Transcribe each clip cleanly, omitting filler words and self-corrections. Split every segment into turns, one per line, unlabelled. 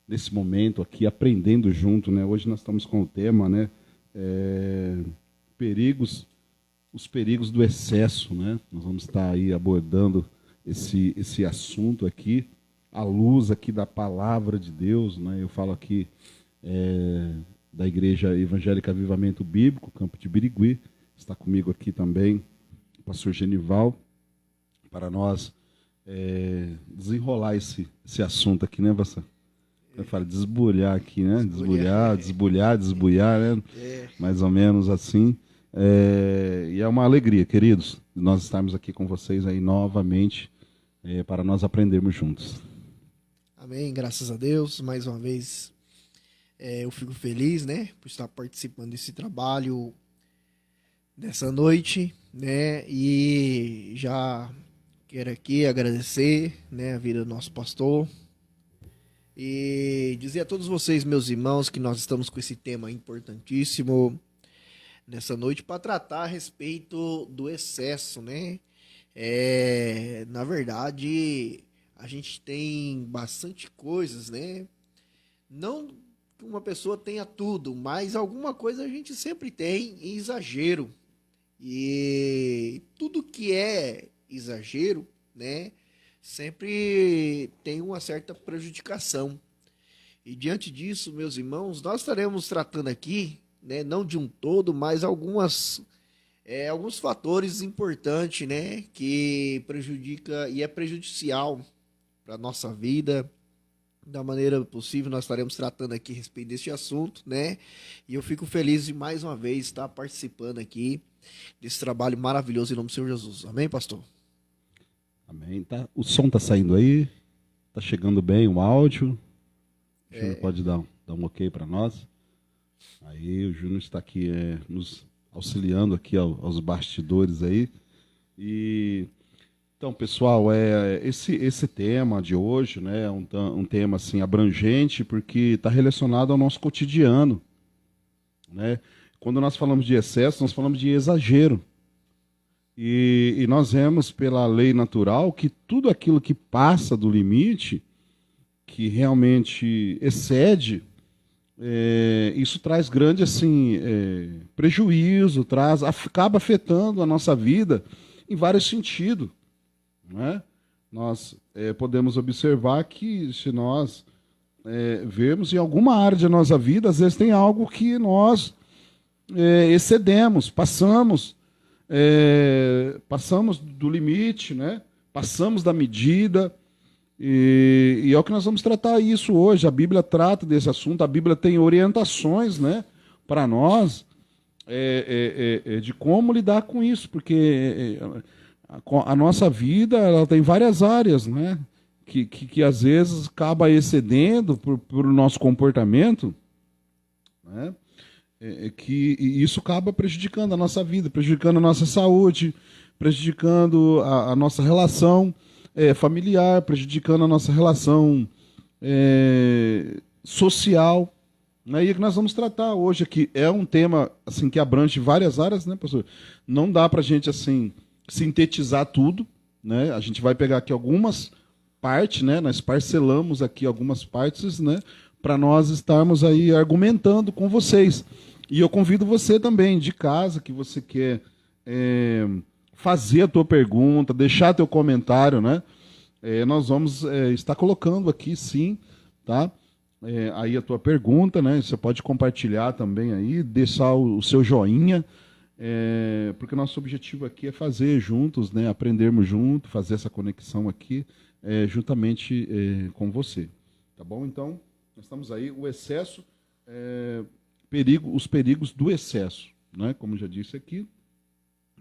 nesse momento aqui, aprendendo junto, né? Hoje nós estamos com o tema, né? Perigos, os perigos do excesso, né? Nós vamos estar aí abordando esse assunto aqui, à luz aqui da palavra de Deus, né? Eu falo aqui da Igreja Evangélica Avivamento Bíblico, Campo de Birigui. Está comigo aqui também o pastor Genival, para nós desenrolar esse assunto aqui, né, pastor? Eu falo desbulhar aqui, né? Desbulhar, né? Mais ou menos assim. E é uma alegria, queridos, nós estarmos aqui com vocês aí novamente para nós aprendermos juntos.
Amém, graças a Deus. Mais uma vez eu fico feliz, né, por estar participando desse trabalho nessa noite, né? E já quero aqui agradecer, né, a vida do nosso pastor e dizer a todos vocês, meus irmãos, que nós estamos com esse tema importantíssimo nessa noite para tratar a respeito do excesso, né? Na verdade, a gente tem bastante coisas, né? Não que uma pessoa tenha tudo, mas alguma coisa a gente sempre tem em exagero. E tudo que é exagero, né, sempre tem uma certa prejudicação. E diante disso, meus irmãos, nós estaremos tratando aqui, né, não de um todo, mas alguns fatores importantes, né, que prejudica e é prejudicial para a nossa vida. Da maneira possível, nós estaremos tratando aqui a respeito deste assunto, né? E eu fico feliz de mais uma vez estar participando aqui desse trabalho maravilhoso em nome do Senhor Jesus. Amém, pastor?
Amém. Tá? O som está saindo aí? Está chegando bem o áudio? O Júnior pode dar um ok para nós? Aí o Júnior está aqui nos auxiliando aqui aos bastidores aí. Então, pessoal, esse tema de hoje, né, é um tema assim, abrangente, porque está relacionado ao nosso cotidiano, né? Quando nós falamos de excesso, nós falamos de exagero. E nós vemos pela lei natural que tudo aquilo que passa do limite, que realmente excede, isso traz grande assim, prejuízo, acaba afetando a nossa vida em vários sentidos. Né? Nós podemos observar que se nós vermos em alguma área da nossa vida, às vezes tem algo que nós excedemos, passamos do limite, né? Passamos da medida, e é o que nós vamos tratar isso hoje. A Bíblia trata desse assunto, a Bíblia tem orientações, né, para nós de como lidar com isso, porque a nossa vida ela tem várias áreas, né? Que às vezes acaba excedendo por nosso comportamento, né? E isso acaba prejudicando a nossa vida, prejudicando a nossa saúde, prejudicando a nossa relação familiar, prejudicando a nossa relação social. Né? E é que nós vamos tratar hoje aqui. É um tema assim, que abrange várias áreas, né, pastor? Não dá para a gente assim sintetizar tudo, né? A gente vai pegar aqui algumas partes, né? Nós parcelamos aqui algumas partes, né? Para nós estarmos aí argumentando com vocês. E eu convido você também de casa, que você quer fazer a tua pergunta, deixar teu comentário, né? Nós vamos estar colocando aqui, sim, tá? Aí a tua pergunta, né? Você pode compartilhar também aí, deixar o seu joinha. Porque nosso objetivo aqui é fazer juntos, né, aprendermos juntos, fazer essa conexão aqui juntamente com você. Tá bom? Então, nós estamos aí, o excesso, os perigos do excesso, né, como já disse aqui.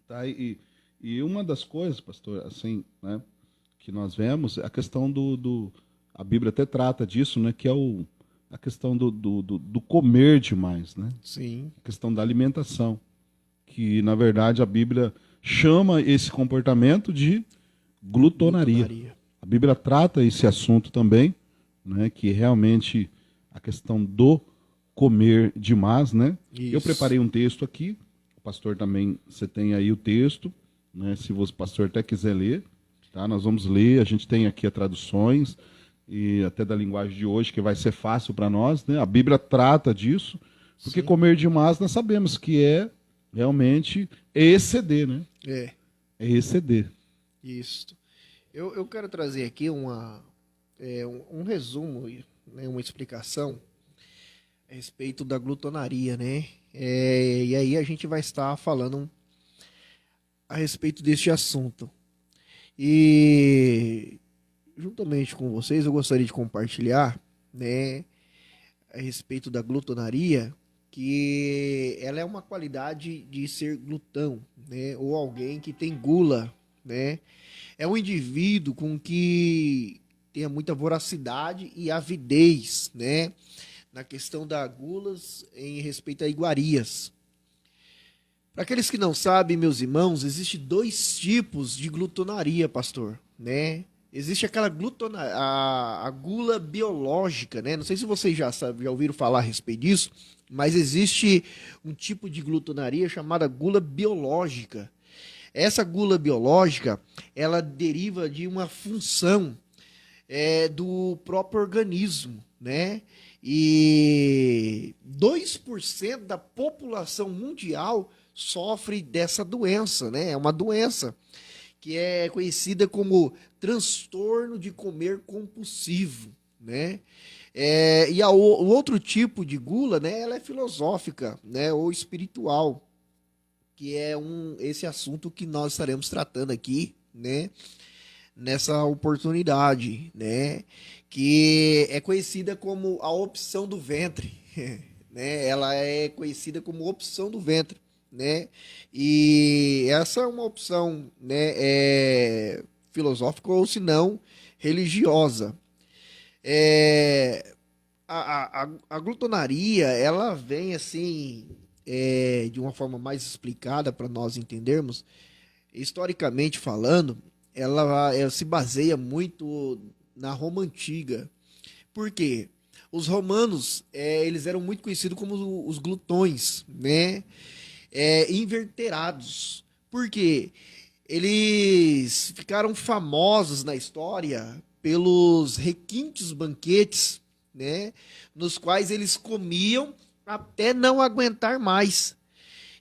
Tá? E uma das coisas, pastor, assim, né, que nós vemos é a questão a Bíblia até trata disso, né, que é a questão do comer demais, né?
Sim.
A questão da alimentação. Que, na verdade, a Bíblia chama esse comportamento de glutonaria. A Bíblia trata esse assunto também, né, que realmente a questão do comer demais, né? Isso. Eu preparei um texto aqui, o pastor também, você tem aí o texto, né, se o pastor até quiser ler, tá? Nós vamos ler, a gente tem aqui as traduções, e até da linguagem de hoje, que vai ser fácil para nós, né? A Bíblia trata disso, porque
Sim.
comer demais nós sabemos que é realmente exceder, né?
É,
É exceder.
isso. Eu quero trazer aqui um resumo, né, uma explicação a respeito da glutonaria, né? E aí a gente vai estar falando a respeito deste assunto. E juntamente com vocês, eu gostaria de compartilhar, né, a respeito da glutonaria, que ela é uma qualidade de ser glutão, né, ou alguém que tem gula, né? É um indivíduo com que tenha muita voracidade e avidez, né, na questão da gulas em respeito a iguarias. Para aqueles que não sabem, meus irmãos, existe dois tipos de glutonaria, pastor, né? Existe aquela a gula biológica, né? Não sei se vocês já ouviram falar a respeito disso, mas existe um tipo de glutonaria chamada gula biológica. Essa gula biológica, ela deriva de uma função do próprio organismo, né? E 2% da população mundial sofre dessa doença, né? É uma doença que é conhecida como transtorno de comer compulsivo, né? O outro tipo de gula, né? Ela é filosófica, né? Ou espiritual, que é esse assunto que nós estaremos tratando aqui, né? Nessa oportunidade, né? Que é conhecida como a opção do ventre, né? Ela é conhecida como opção do ventre, né? E essa é uma opção, né, filosófica ou se não religiosa. A glutonaria, ela vem assim, de uma forma mais explicada para nós entendermos, historicamente falando, ela se baseia muito na Roma antiga. Por quê? Os romanos, eles eram muito conhecidos como os glutões, né? Inverterados. Por quê? Eles ficaram famosos na história pelos requintes banquetes, né? Nos quais eles comiam até não aguentar mais.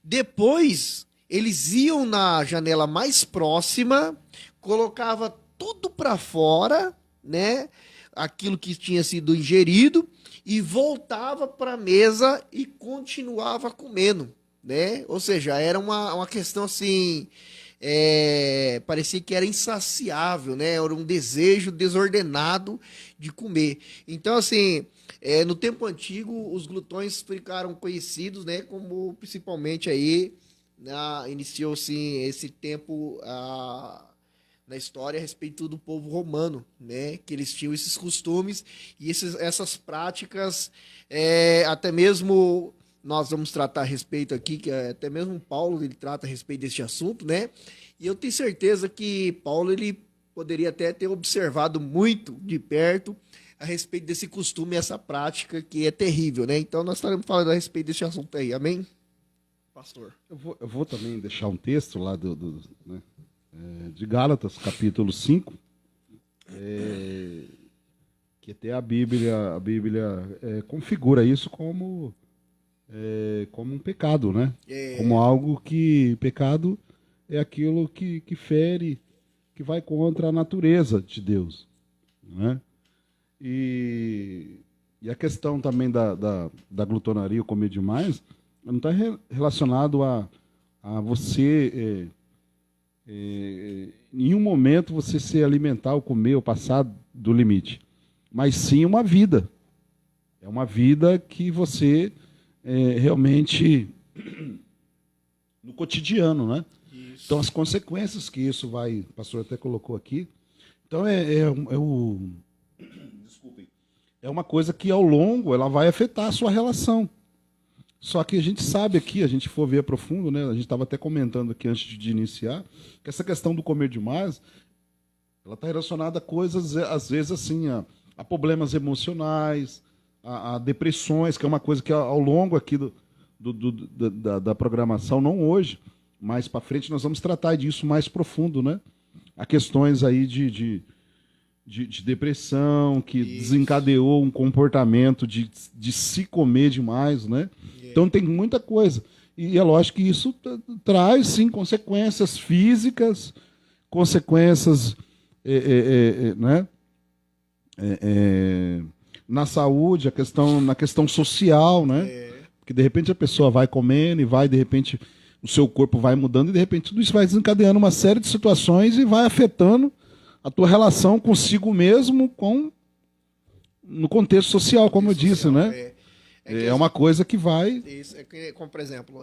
Depois, eles iam na janela mais próxima, colocava tudo para fora, né? Aquilo que tinha sido ingerido e voltava para a mesa e continuava comendo, né? Ou seja, era uma questão assim, parecia que era insaciável, né? Era um desejo desordenado de comer. Então, assim, no tempo antigo, os glutões ficaram conhecidos, né? Como principalmente aí iniciou-se esse tempo na história a respeito do povo romano, né? Que eles tinham esses costumes e essas práticas, até mesmo nós vamos tratar a respeito aqui, que até mesmo Paulo ele trata a respeito desse assunto, né? E eu tenho certeza que Paulo ele poderia até ter observado muito de perto a respeito desse costume, essa prática que é terrível, né? Então nós estaremos falando a respeito desse assunto aí, amém? Pastor.
Eu vou também deixar um texto lá né, de Gálatas, capítulo 5, que até a Bíblia configura isso como um pecado, né? Como algo pecado é aquilo que fere, que vai contra a natureza de Deus, né? E a questão também da glutonaria, comer demais, não está relacionado a você, em nenhum momento você se alimentar ou comer ou passar do limite, mas sim uma vida. É uma vida que você realmente, no cotidiano, né? Isso. Então, as consequências que isso vai, o pastor até colocou aqui, então desculpem, é uma coisa que ao longo ela vai afetar a sua relação. Só que a gente sabe aqui, a gente for ver a profundo, né? A gente estava até comentando aqui antes de iniciar, que essa questão do comer demais, ela está relacionada a coisas, às vezes, assim, a problemas emocionais, a depressões, que é uma coisa que ao longo aqui da programação, não hoje, mais para frente, nós vamos tratar disso mais profundo, né? Há questões aí de depressão, que
Isso.
desencadeou um comportamento de se comer demais, né? Então tem muita coisa. E é lógico que isso traz, sim, consequências físicas, consequências né? Na saúde, na questão social, né? Porque de repente a pessoa vai comendo e vai, de repente, o seu corpo vai mudando e de repente tudo isso vai desencadeando uma série de situações e vai afetando a tua relação consigo mesmo no contexto social, como eu disse, né? É uma coisa que vai...
Isso, como por exemplo,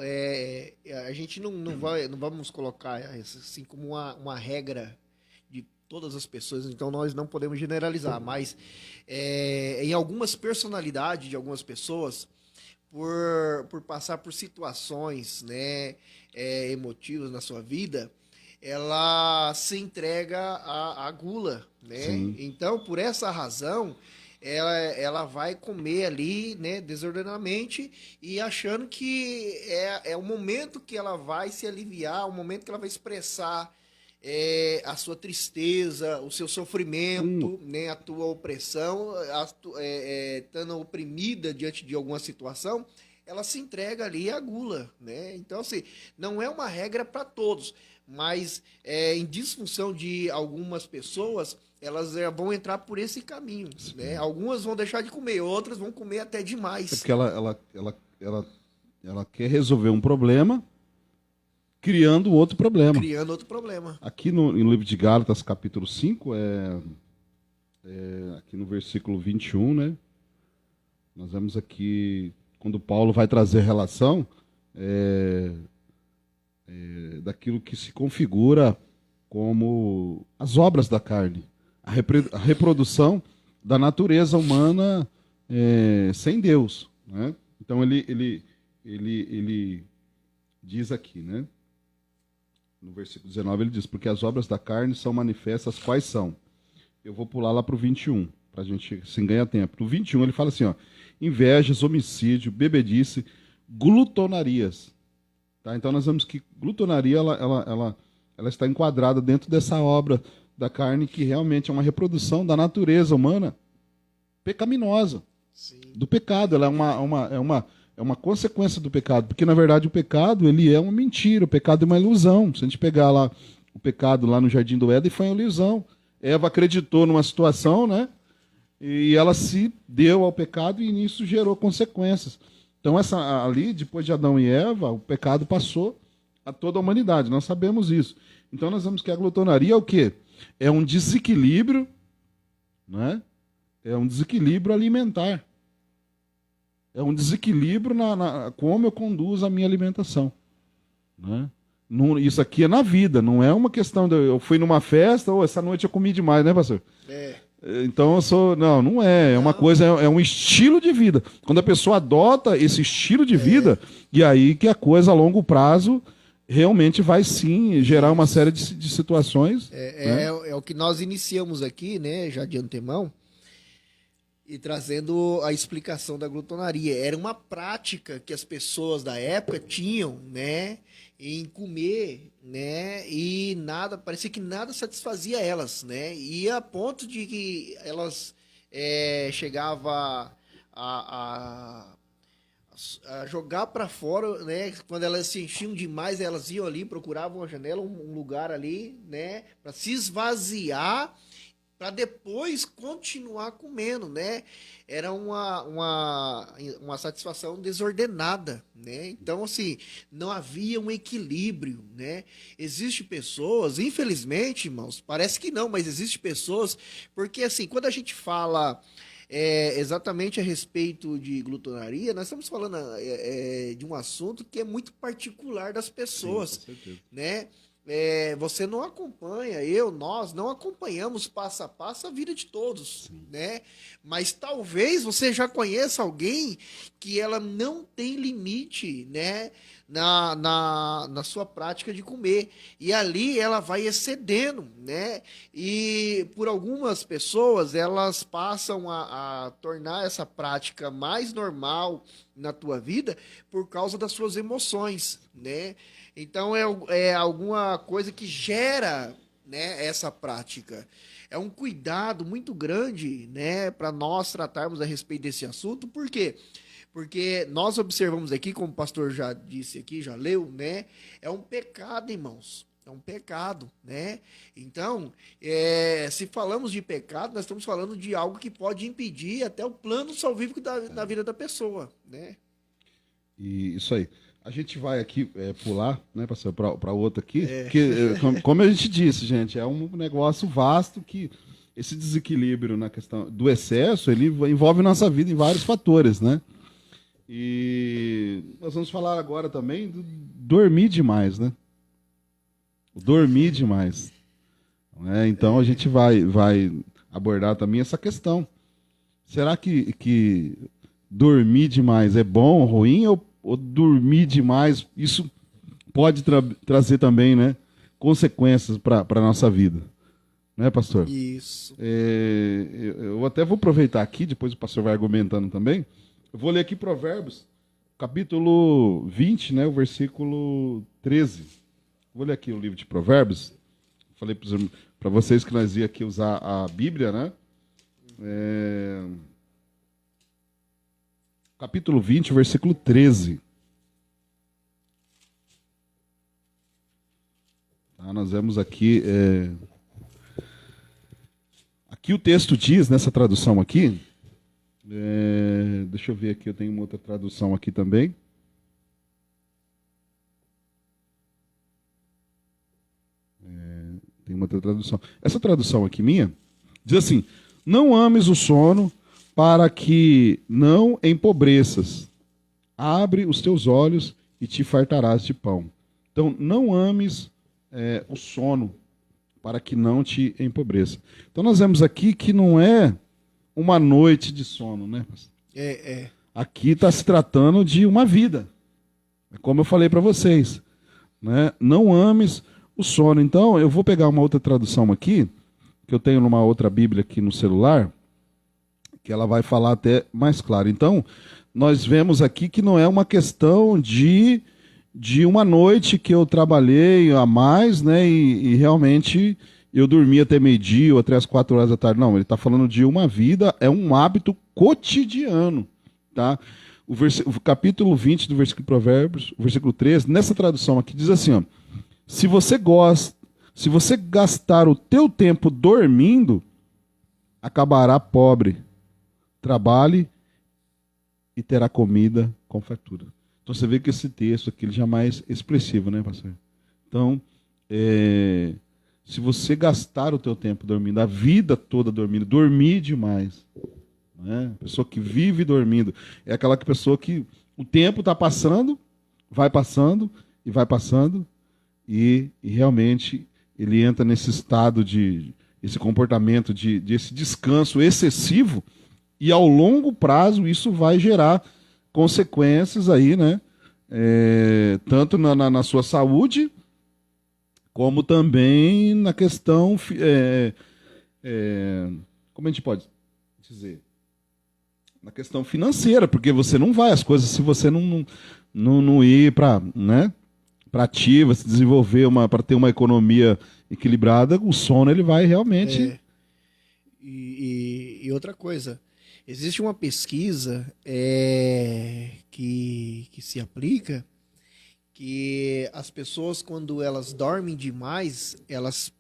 a gente não vamos colocar assim como uma regra de todas as pessoas, então nós não podemos generalizar, mas em algumas personalidades de algumas pessoas, por passar por situações, né, emotivas na sua vida, ela se entrega à gula, né?
Sim.
Então, por essa razão, ela vai comer ali, né, desordenadamente e achando que é o momento que ela vai se aliviar, o momento que ela vai expressar a sua tristeza, o seu sofrimento, né, a tua opressão, estando oprimida diante de alguma situação, ela se entrega ali à gula, né? Então, assim, não é uma regra para todos, mas em disfunção de algumas pessoas, elas vão entrar por esse caminho, né? Algumas vão deixar de comer, outras vão comer até demais.
É porque ela quer resolver um problema criando outro problema.
Criando outro problema.
Aqui no livro de Gálatas, capítulo 5, aqui no versículo 21, né? Nós vemos aqui, quando Paulo vai trazer relação daquilo que se configura como as obras da carne. A reprodução da natureza humana sem Deus, né? Então ele diz aqui, né? No versículo 19 ele diz, porque as obras da carne são manifestas, quais são? Eu vou pular lá para o 21, para a gente se ganhar tempo. No 21 ele fala assim, ó, invejas, homicídio, bebedice, glutonarias. Tá? Então nós vemos que glutonaria ela está enquadrada dentro dessa obra da carne que realmente é uma reprodução da natureza humana pecaminosa. Sim. Do pecado. Ela é uma consequência do pecado, porque na verdade o pecado ele é uma mentira, o pecado é uma ilusão. Se a gente pegar lá o pecado lá no Jardim do Éden, foi uma ilusão. Eva acreditou numa situação, né? E ela se deu ao pecado e nisso gerou consequências. Então ali, depois de Adão e Eva, o pecado passou a toda a humanidade. Nós sabemos isso. Então nós vemos que a glutonaria é o quê? É um desequilíbrio, né? É um desequilíbrio alimentar. É um desequilíbrio na como eu conduzo a minha alimentação. Né? Isso aqui é na vida, não é uma questão de eu fui numa festa, essa noite eu comi demais, né, pastor? Então eu sou. Não é. É uma coisa, é um estilo de vida. Quando a pessoa adota esse estilo de vida, e aí que a coisa a longo prazo realmente vai sim gerar uma série de situações.
Né? É o que nós iniciamos aqui, né, já de antemão. E trazendo a explicação da glutonaria. Era uma prática que as pessoas da época tinham, né, em comer, né, e parecia que nada satisfazia elas, né, e a ponto de que elas chegavam a jogar para fora, né, quando elas se enchiam demais, elas iam ali, procuravam uma janela, um lugar ali, né, para se esvaziar, para depois continuar comendo, né? Era uma satisfação desordenada, né? Então, assim, não havia um equilíbrio, né? Existem pessoas, infelizmente, irmãos, parece que não, mas existem pessoas, porque, assim, quando a gente fala exatamente a respeito de glutonaria, nós estamos falando de um assunto que é muito particular das pessoas. Sim, com certeza. Né? Você não acompanha, nós não acompanhamos passo a passo a vida de todos, né? Mas talvez você já conheça alguém que ela não tem limite, né? Na sua prática de comer. E ali ela vai excedendo, né? E por algumas pessoas, elas passam a tornar essa prática mais normal na tua vida por causa das suas emoções, né? Então é alguma coisa que gera né, essa prática. É um cuidado muito grande, né, para nós tratarmos a respeito desse assunto. Por quê? Porque nós observamos aqui, como o pastor já disse aqui, já leu, né? É um pecado, irmãos. É um pecado, né? Então, se falamos de pecado, nós estamos falando de algo que pode impedir até o plano salvífico da vida da pessoa, né?
E isso aí. A gente vai aqui pular, né, para outro aqui, porque, como a gente disse, gente, é um negócio vasto que esse desequilíbrio na questão do excesso, ele envolve nossa vida em vários fatores, né? E nós vamos falar agora também do dormir demais, né? Dormir demais. Né? Então a gente vai abordar também essa questão. Será que dormir demais é bom ou ruim? Ou dormir demais, isso pode trazer também, né, consequências para a nossa vida? Né, pastor?
Isso.
Eu até vou aproveitar aqui, depois o pastor vai argumentando também. Eu vou ler aqui Provérbios, capítulo 20, né, o versículo 13. Vou ler aqui o livro de Provérbios. Falei para vocês que nós ia aqui usar a Bíblia, né? Capítulo 20, versículo 13. Tá, nós vemos aqui... Aqui o texto diz, nessa tradução aqui... deixa eu ver aqui, eu tenho uma outra tradução aqui também. Tem uma outra tradução. Essa tradução aqui minha diz assim: não ames o sono para que não empobreças. Abre os teus olhos e te fartarás de pão. Então, não ames o sono para que não te empobreça. Então, nós vemos aqui que não é uma noite de sono, né? Aqui está se tratando de uma vida. Como eu falei para vocês, né? Não ames o sono. Então, eu vou pegar uma outra tradução aqui, que eu tenho numa outra Bíblia aqui no celular, que ela vai falar até mais claro. Então, nós vemos aqui que não é uma questão de uma noite que eu trabalhei a mais, né, e realmente eu dormi até meio-dia ou até as 4 horas da tarde. Não, ele está falando de uma vida, é um hábito cotidiano, tá? O capítulo 20 do versículo Provérbios, o versículo 13, nessa tradução aqui diz assim, ó: se você gastar o teu tempo dormindo, acabará pobre. Trabalhe e terá comida com fartura. Então você vê que esse texto aqui ele já é mais expressivo, né, pastor? Então, se você gastar o teu tempo dormindo, a vida toda dormindo, dormir demais, né? Pessoa que vive dormindo, é aquela pessoa que o tempo está passando, vai passando e vai passando, e realmente ele entra nesse estado esse comportamento desse descanso excessivo, e ao longo prazo isso vai gerar consequências aí, né? Tanto na sua saúde, como também na questão, como a gente pode dizer, na questão financeira, porque você não vai as coisas se você não ir para, né, para ativa, se desenvolver para ter uma economia equilibrada, o sono ele vai realmente.
E outra coisa, existe uma pesquisa que se aplica, que as pessoas, quando elas dormem demais, elas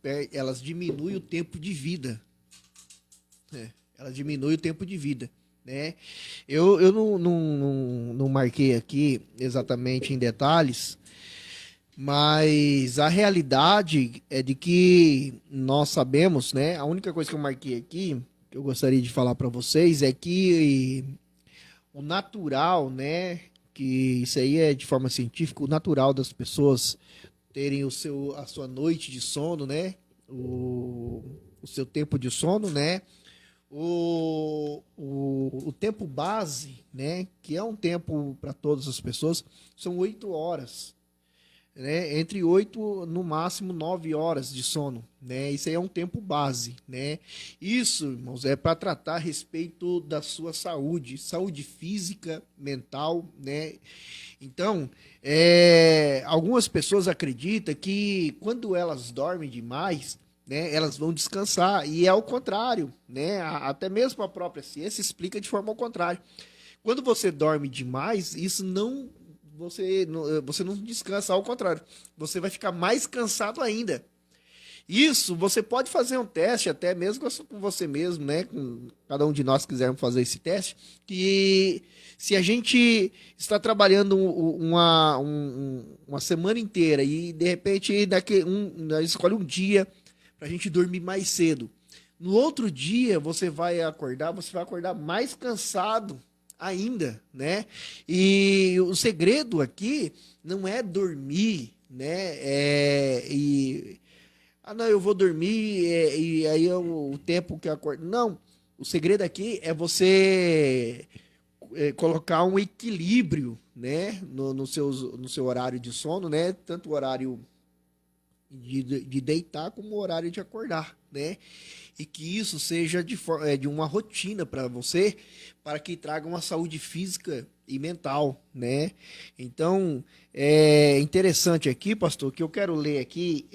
diminuem o tempo de vida. Elas diminuem o tempo de vida, né? Eu não marquei aqui exatamente em detalhes, mas a realidade é de que nós sabemos, né? A única coisa que eu marquei aqui, que eu gostaria de falar para vocês, é que o natural, né? Que isso aí é de forma científica, o natural das pessoas terem a sua noite de sono, né? O seu tempo de sono, né? O tempo base, né? Que é um tempo para todas as pessoas, são 8 horas. Né, entre 8, no máximo 9 horas de sono, né? Isso aí é um tempo base, né? Isso, irmãos, é para tratar a respeito da sua saúde física, mental, né? Então, algumas pessoas acreditam que quando elas dormem demais, né? Elas vão descansar. E é ao contrário, né? Até mesmo a própria ciência explica de forma ao contrário. Quando você dorme demais, isso não você não descansa, ao contrário, você vai ficar mais cansado ainda. Isso, você pode fazer um teste, até mesmo com você mesmo, né? Com cada um de nós quisermos fazer esse teste, que se a gente está trabalhando uma semana inteira e de repente escolhe um dia para a gente dormir mais cedo. No outro dia você vai acordar mais cansado ainda, né? E o segredo aqui não é dormir, né? Não, eu vou dormir e aí o tempo que eu acordo. Não, o segredo aqui é você colocar um equilíbrio, né, no seu horário de sono, né? Tanto o horário de deitar como o horário de acordar, né? E que isso seja de uma rotina para você, para que traga uma saúde física e mental, né? Então, é interessante aqui, pastor, que eu quero ler aqui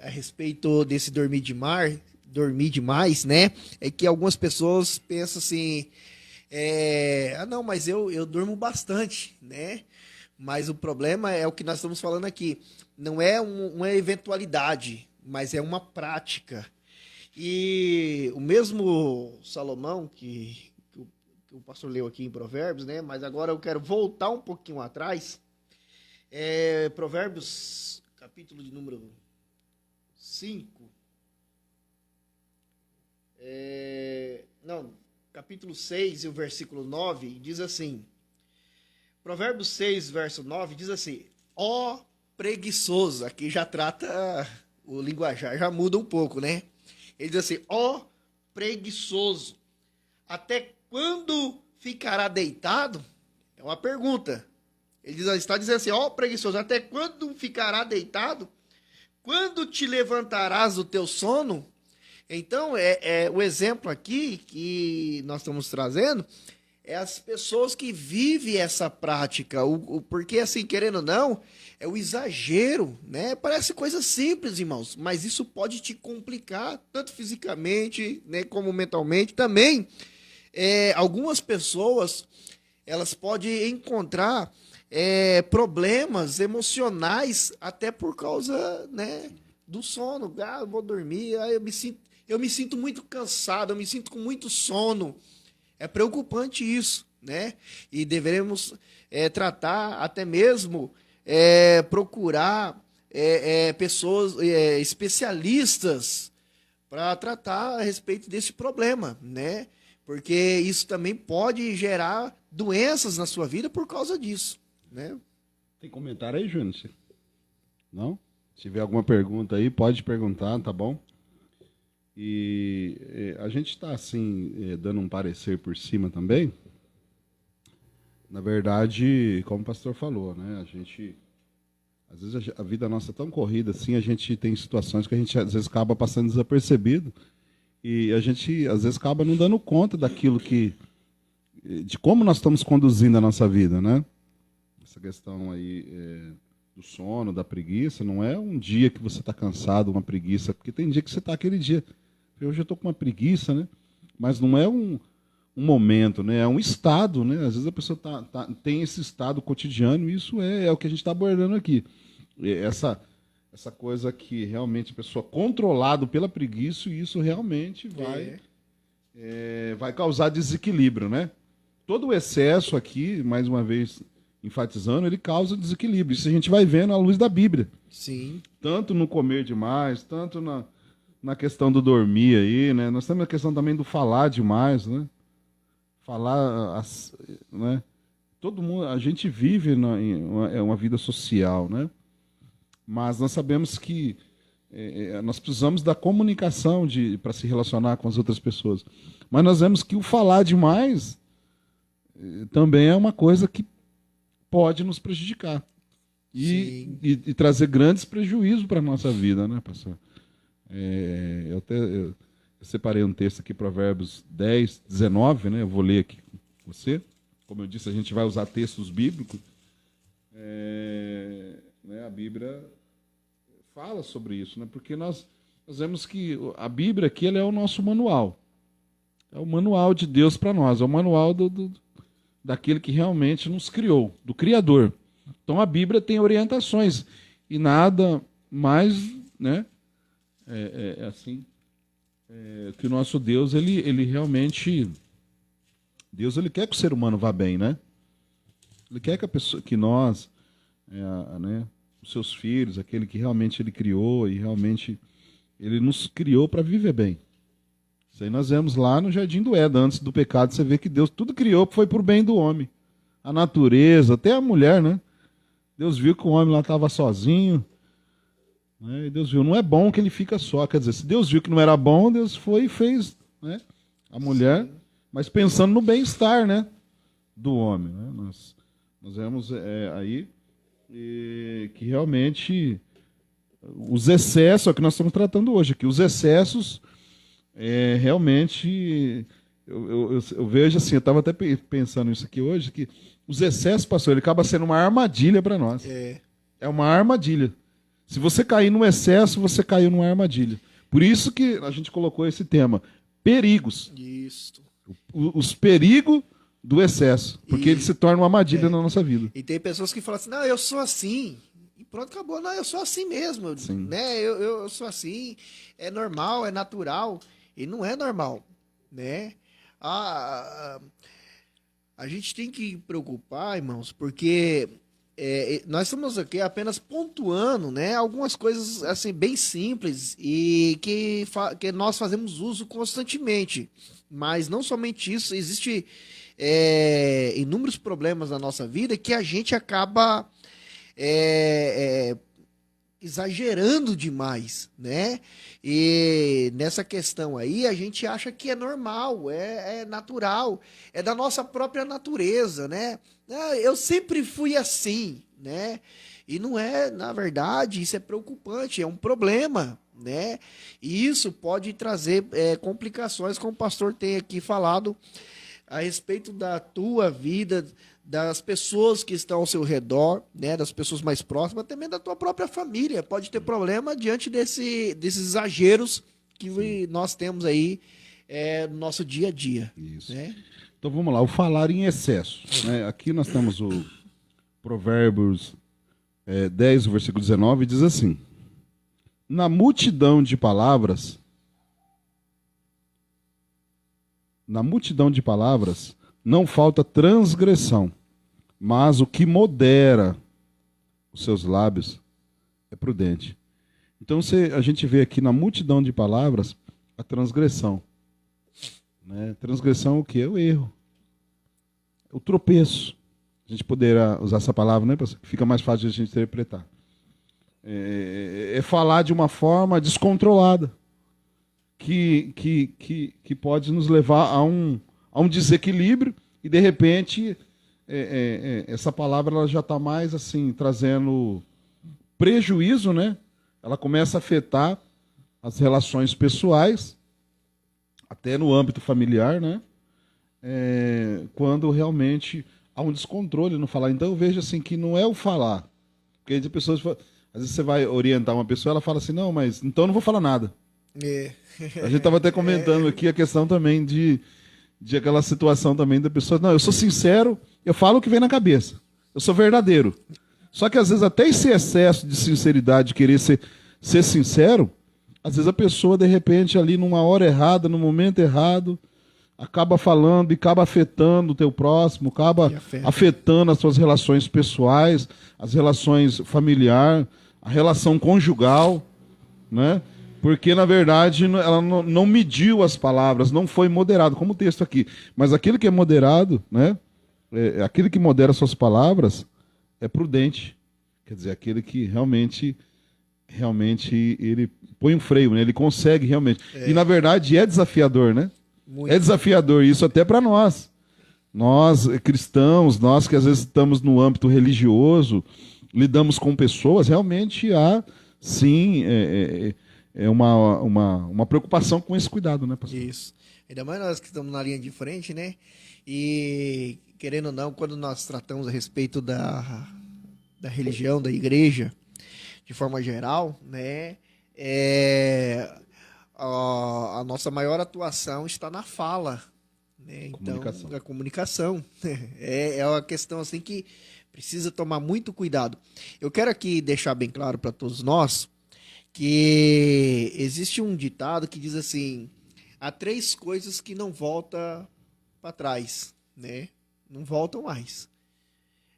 a respeito desse dormir demais, né? É que algumas pessoas pensam assim, não, mas eu durmo bastante, né? Mas o problema é o que nós estamos falando aqui. Não é uma eventualidade, mas é uma prática. E o mesmo Salomão, que o pastor leu aqui em Provérbios, né? Mas agora eu quero voltar um pouquinho atrás. Provérbios, capítulo de número 5. Capítulo 6 e o versículo 9 diz assim. Provérbios 6, verso 9, diz assim: ó preguiçoso, aqui já trata o linguajar, já muda um pouco, né? Ele diz assim: ó preguiçoso, até quando ficará deitado? É uma pergunta. Ele está dizendo assim: ó preguiçoso, até quando ficará deitado? Quando te levantarás do teu sono? Então, o exemplo aqui que nós estamos trazendo é as pessoas que vivem essa prática, porque assim, querendo ou não, é o exagero, né? Parece coisa simples, irmãos, mas isso pode te complicar, tanto fisicamente, né, como mentalmente. Também, algumas pessoas, elas podem encontrar problemas emocionais, até por causa, né, do sono. Eu vou dormir, eu me sinto muito cansado, eu me sinto com muito sono. É preocupante isso, né? E deveremos tratar, até mesmo procurar pessoas especialistas para tratar a respeito desse problema, né? Porque isso também pode gerar doenças na sua vida por causa disso, né?
Tem comentário aí, Júnior? Não? Se tiver alguma pergunta aí, pode perguntar, tá bom? E a gente está, assim, dando um parecer por cima também. Na verdade, como o pastor falou, né? A gente, às vezes, a vida nossa é tão corrida, assim, a gente tem situações que a gente, às vezes, acaba passando desapercebido. E a gente, às vezes, acaba não dando conta daquilo de como nós estamos conduzindo a nossa vida, né? Essa questão aí do sono, da preguiça, não é um dia que você está cansado, uma preguiça, porque tem dia que você está aquele dia. Hoje eu estou com uma preguiça, né? Mas não é um momento, né? É um estado, né? Às vezes a pessoa tem esse estado cotidiano e isso é o que a gente está abordando aqui. Essa coisa que realmente a pessoa controlado pela preguiça, e isso realmente vai causar desequilíbrio, né? Todo o excesso aqui, mais uma vez enfatizando, ele causa desequilíbrio. Isso a gente vai vendo à luz da Bíblia.
Sim.
Tanto no comer demais, tanto na questão do dormir aí, né? Nós temos a questão também do falar demais, né? Falar, né? Todo mundo, a gente vive uma vida social, né? Mas nós sabemos que nós precisamos da comunicação para se relacionar com as outras pessoas. Mas nós vemos que o falar demais também é uma coisa que pode nos prejudicar e trazer grandes prejuízos para a nossa vida, né, pastor? Eu separei um texto aqui, Provérbios 10, 19, né? Eu vou ler aqui com você. Como eu disse, a gente vai usar textos bíblicos. Né, a Bíblia fala sobre isso, né? Porque nós Nós vemos que a Bíblia aqui ela é o nosso manual. É o manual de Deus para nós, é o manual daquele que realmente nos criou, do Criador. Então a Bíblia tem orientações e nada mais, né, assim, que o nosso Deus, ele realmente, Deus ele quer que o ser humano vá bem, né? Ele quer que a pessoa, que nós, né, os seus filhos, aquele que realmente ele criou e realmente ele nos criou para viver bem. Isso aí nós vemos lá no Jardim do Éden, antes do pecado, você vê que Deus tudo criou foi por bem do homem. A natureza, até a mulher, né? Deus viu que o homem lá estava sozinho, né? E Deus viu, não é bom que ele fica só. Quer dizer, se Deus viu que não era bom, Deus foi e fez, né, a mulher, mas pensando no bem-estar, né, do homem. Né? Nós vemos aí que realmente os excessos, é o que nós estamos tratando hoje aqui, os excessos realmente, eu vejo assim, eu estava até pensando nisso aqui hoje, que os excessos, pastor, ele acaba sendo uma armadilha para nós. É uma armadilha. Se você cair no excesso, você caiu numa armadilha. Por isso que a gente colocou esse tema, perigos.
Isso.
Os perigos do excesso, porque ele se torna uma armadilha na nossa vida.
E tem pessoas que falam assim, não, eu sou assim. E pronto, acabou. Não, eu sou assim mesmo. Né? Eu sou assim. É normal, é natural. E não é normal. Né? A gente tem que preocupar, irmãos, porque nós estamos aqui apenas pontuando, né, algumas coisas assim bem simples e que nós fazemos uso constantemente. Mas não somente isso, existe inúmeros problemas na nossa vida que a gente acaba exagerando demais, né? E nessa questão aí a gente acha que é normal, é natural, é da nossa própria natureza, né? Eu sempre fui assim, né? E não é, na verdade, isso é preocupante, é um problema, né? E isso pode trazer complicações, como o pastor tem aqui falado, a respeito da tua vida, das pessoas que estão ao seu redor, né, das pessoas mais próximas, também da tua própria família. Pode ter problema diante desses exageros que nós temos aí no nosso dia a dia.
Isso.
Né?
Então vamos lá, o falar em excesso. Né? Aqui nós temos o Provérbios 10, o versículo 19, diz assim: na multidão de palavras, não falta transgressão, mas o que modera os seus lábios é prudente. Então a gente vê aqui na multidão de palavras a transgressão. Né? Transgressão o quê? É o erro. O tropeço. A gente poderá usar essa palavra, né? Fica mais fácil de a gente interpretar. É falar de uma forma descontrolada, que pode nos levar a um desequilíbrio e, de repente, essa palavra ela já está mais assim trazendo prejuízo, né? Ela começa a afetar as relações pessoais, até no âmbito familiar, né? Quando realmente há um descontrole no falar. Então eu vejo assim que não é o falar. Porque as pessoas, às vezes você vai orientar uma pessoa, ela fala assim, não, mas então eu não vou falar nada. A gente estava até comentando aqui a questão também de aquela situação também da pessoa, não, eu sou sincero, eu falo o que vem na cabeça. Eu sou verdadeiro. Só que às vezes até esse excesso de sinceridade, querer ser sincero, às vezes a pessoa, de repente, ali numa hora errada, no momento errado, acaba falando e acaba afetando o teu próximo, acaba afetando as suas relações pessoais, as relações familiares, a relação conjugal, né? Porque, na verdade, ela não mediu as palavras, não foi moderado, como o texto aqui. Mas aquele que é moderado, né? Aquele que modera suas palavras é prudente. Quer dizer, aquele que realmente ele põe um freio, né? Ele consegue realmente. E, na verdade, é desafiador, né? Muito. É desafiador, isso até para nós. Nós, cristãos, nós que às vezes estamos no âmbito religioso, lidamos com pessoas, realmente há, sim, uma preocupação com esse cuidado, né, pastor?
Isso. Ainda mais nós que estamos na linha de frente, né? E, querendo ou não, quando nós tratamos a respeito da religião, da igreja, de forma geral, né? A nossa maior atuação está na fala, né? Então,
Comunicação.
a comunicação é uma questão assim que precisa tomar muito cuidado. Eu quero aqui deixar bem claro para todos nós que existe um ditado que diz assim: há três coisas que não voltam para trás, né? Não voltam mais.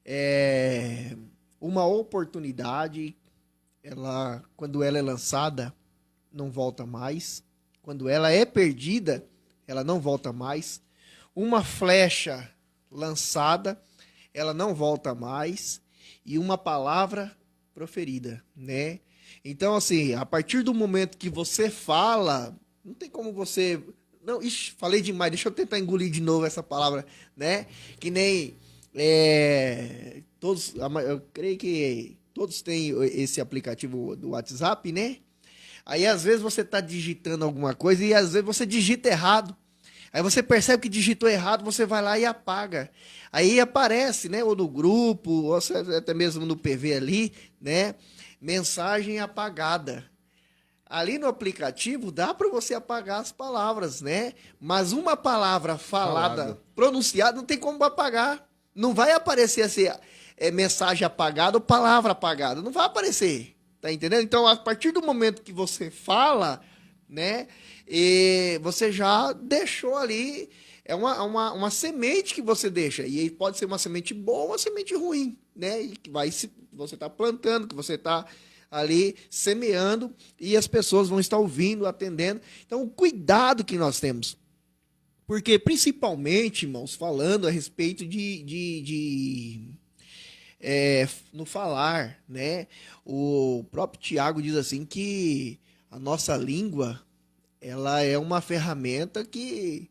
É uma oportunidade, quando ela é lançada, não volta mais. Quando ela é perdida, ela não volta mais. Uma flecha lançada, ela não volta mais. E uma palavra proferida, né? Então, assim, a partir do momento que você fala, não tem como você. Não, ixi, falei demais, deixa eu tentar engolir de novo essa palavra, né? Que nem. Todos, eu creio que todos têm esse aplicativo do WhatsApp, né? Aí às vezes você está digitando alguma coisa e às vezes você digita errado. Aí você percebe que digitou errado, você vai lá e apaga. Aí aparece, né? Ou no grupo, ou até mesmo no PV ali, né? Mensagem apagada. Ali no aplicativo dá para você apagar as palavras, né? Mas uma palavra falada, pronunciada, não tem como apagar. Não vai aparecer assim, mensagem apagada ou palavra apagada. Não vai aparecer. Tá entendendo? Então, a partir do momento que você fala, né? Você já deixou ali. É uma semente que você deixa. E aí pode ser uma semente boa ou uma semente ruim, né? E que você está plantando, que você está ali semeando e as pessoas vão estar ouvindo, atendendo. Então, o cuidado que nós temos. Porque, principalmente, irmãos, falando a respeito no falar, né? O próprio Tiago diz assim que a nossa língua, ela é uma ferramenta que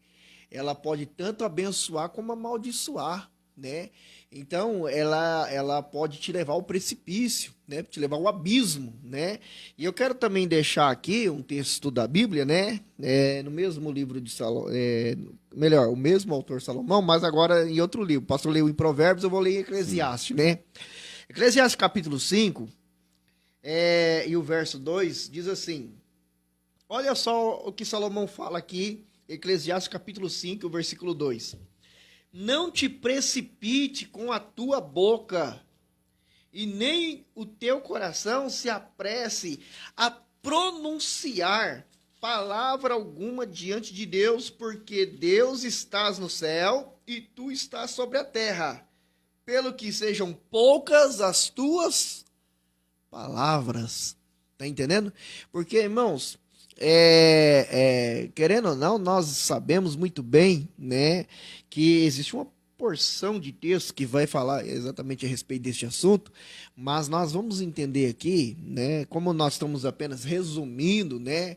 ela pode tanto abençoar como amaldiçoar, né? Então, ela pode te levar ao precipício, né? Te levar ao abismo, né? E eu quero também deixar aqui um texto da Bíblia, né? No mesmo livro de Salomão, melhor, o mesmo autor Salomão, mas agora em outro livro. Posso ler em Provérbios, eu vou ler em Eclesiastes, né? Eclesiastes capítulo 5, e o verso 2 diz assim: olha só o que Salomão fala aqui, Eclesiastes capítulo 5, versículo 2. Não te precipite com a tua boca, e nem o teu coração se apresse a pronunciar palavra alguma diante de Deus, porque Deus estás no céu e tu estás sobre a terra, pelo que sejam poucas as tuas palavras. Tá entendendo? Porque, irmãos, querendo ou não, nós sabemos muito bem, né, que existe uma porção de texto que vai falar exatamente a respeito deste assunto, mas nós vamos entender aqui, né, como nós estamos apenas resumindo, né,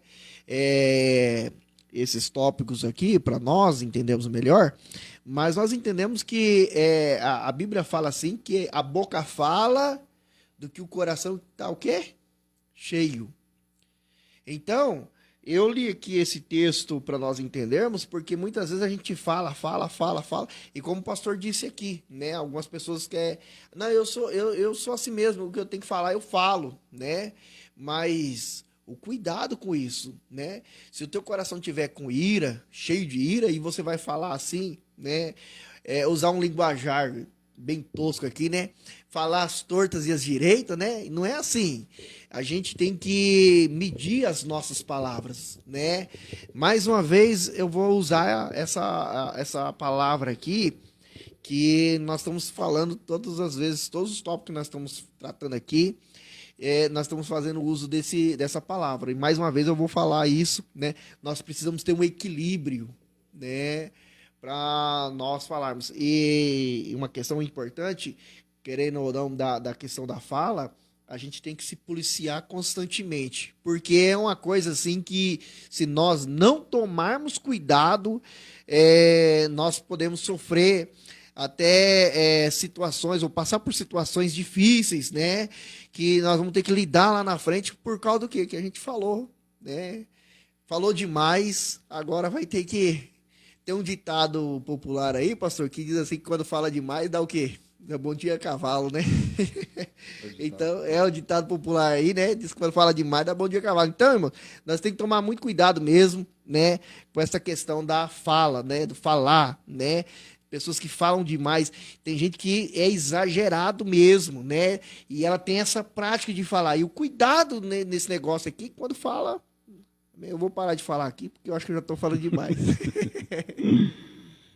esses tópicos aqui para nós entendermos melhor, mas nós entendemos que a Bíblia fala assim que a boca fala do que o coração está o quê? Cheio. Então, eu li aqui esse texto para nós entendermos, porque muitas vezes a gente fala, e como o pastor disse aqui, né? Algumas pessoas querem, não, eu sou assim mesmo, o que eu tenho que falar, eu falo, né? Mas o cuidado com isso, né? Se o teu coração tiver com ira, cheio de ira, e você vai falar assim, né? Usar um linguajar bem tosco aqui, né? Falar as tortas e as direitas, né? Não é assim. A gente tem que medir as nossas palavras, né? Mais uma vez, eu vou usar essa palavra aqui, que nós estamos falando todas as vezes, todos os tópicos que nós estamos tratando aqui, nós estamos fazendo uso dessa palavra. E mais uma vez eu vou falar isso, né? Nós precisamos ter um equilíbrio, né? Para nós falarmos. E uma questão importante, querendo ou não, da questão da fala, a gente tem que se policiar constantemente, porque é uma coisa assim que, se nós não tomarmos cuidado, nós podemos sofrer até situações, ou passar por situações difíceis, né, que nós vamos ter que lidar lá na frente por causa do quê? Que a gente falou, né, falou demais, agora vai ter que... Tem um ditado popular aí, pastor, que diz assim, que quando fala demais, dá o quê? Dá bom dia, cavalo, né? Então, é o ditado popular aí, né? Diz que quando fala demais, dá bom dia, cavalo. Então, irmão, nós temos que tomar muito cuidado mesmo, né? Com essa questão da fala, né? Do falar, né? Pessoas que falam demais. Tem gente que é exagerado mesmo, né? E ela tem essa prática de falar. E o cuidado nesse negócio aqui, quando fala... Eu vou parar de falar aqui, porque eu acho que eu já estou falando demais.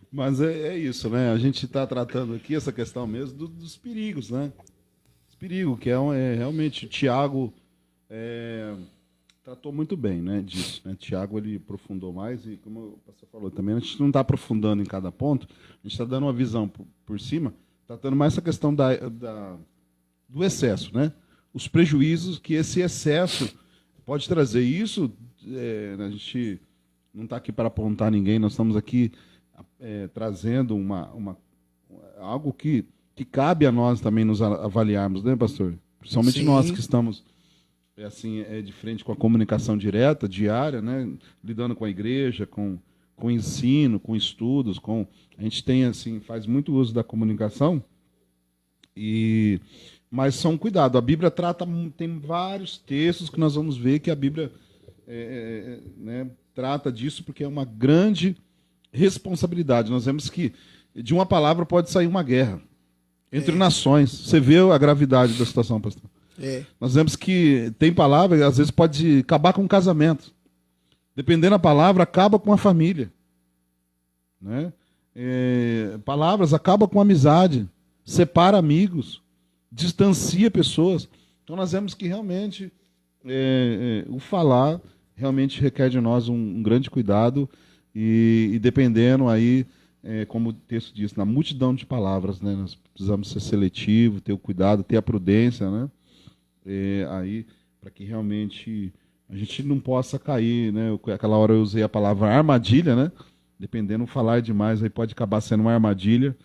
Mas é isso, né? A gente está tratando aqui essa questão mesmo dos perigos, né? Os perigos, que realmente o Tiago tratou muito bem, né, disso. Né? Tiago, ele aprofundou mais e, como o pastor falou também, a gente não está aprofundando em cada ponto, a gente está dando uma visão por cima, tratando mais essa questão do excesso, né? Os prejuízos que esse excesso pode trazer. Isso, a gente não está aqui para apontar ninguém, nós estamos aqui trazendo algo que cabe a nós também nos avaliarmos, né, pastor? Principalmente
Sim.
Nós que estamos de frente com a comunicação direta, diária, né, lidando com a igreja, com ensino, com estudos, a gente faz muito uso da comunicação, mas são cuidado. A Bíblia tem vários textos que nós vamos ver que a Bíblia né, trata disso, porque é uma grande responsabilidade. Nós vemos que de uma palavra pode sair uma guerra entre nações. Você vê a gravidade da situação, pastor? Nós vemos que tem palavra, às vezes pode acabar com um casamento. Dependendo da palavra, acaba com a família. Né? Palavras acabam com a amizade, separa amigos, distancia pessoas. Então nós vemos que realmente o falar realmente requer de nós um grande cuidado e dependendo aí, como o texto diz, na multidão de palavras, né, nós precisamos ser seletivos, ter o cuidado, ter a prudência, né, aí para que realmente a gente não possa cair, né? Aquela hora eu usei a palavra armadilha, né? Dependendo, falar demais aí pode acabar sendo uma armadilha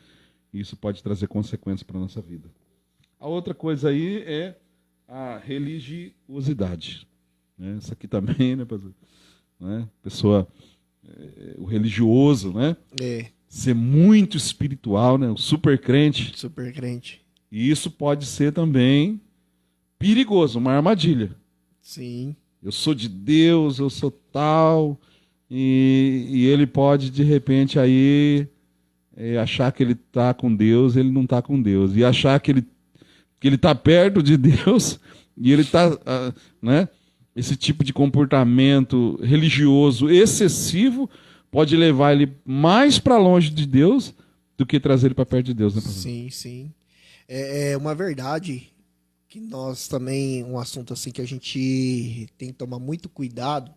e isso pode trazer consequências para a nossa vida. A outra coisa aí é a religiosidade. Né? Isso aqui também, né, pastor? Né? Pessoa, o religioso, né? Ser muito espiritual, né? O super crente.
Super crente.
E isso pode ser também perigoso, uma armadilha.
Sim.
Eu sou de Deus, eu sou tal, e ele pode, de repente, aí achar que ele está com Deus, ele não está com Deus. E achar que ele está perto de Deus, e ele está... né? Esse tipo de comportamento religioso excessivo pode levar ele mais para longe de Deus do que trazer ele para perto de Deus. Né, pastor?
Sim, sim. É uma verdade que nós também, um assunto assim que a gente tem que tomar muito cuidado,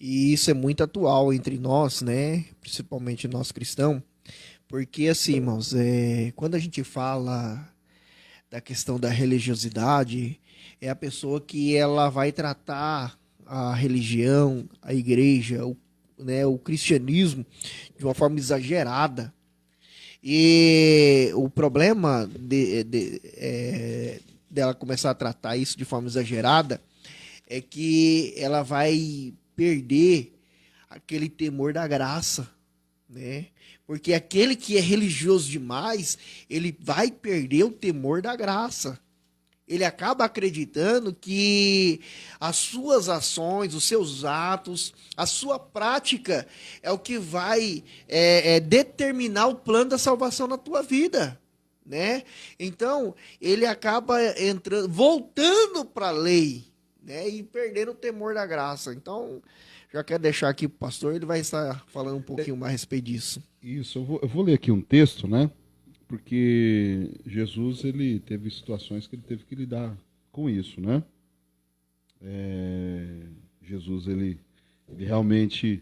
e isso é muito atual entre nós, né? Principalmente nós cristãos, porque assim, irmãos, quando a gente fala da questão da religiosidade, é a pessoa que ela vai tratar a religião, a igreja, o cristianismo de uma forma exagerada. E o problema dela começar a tratar isso de forma exagerada é que ela vai perder aquele temor da graça, né? Porque aquele que é religioso demais, ele vai perder o temor da graça. Ele acaba acreditando que as suas ações, os seus atos, a sua prática é o que vai determinar o plano da salvação na tua vida, né? Então, ele acaba voltando para a lei, né? E perdendo o temor da graça. Então, já quero deixar aqui para o pastor, ele vai estar falando um pouquinho mais a respeito disso.
Isso, eu vou ler aqui um texto, né? Porque Jesus, ele teve situações que ele teve que lidar com isso, né? Jesus, ele realmente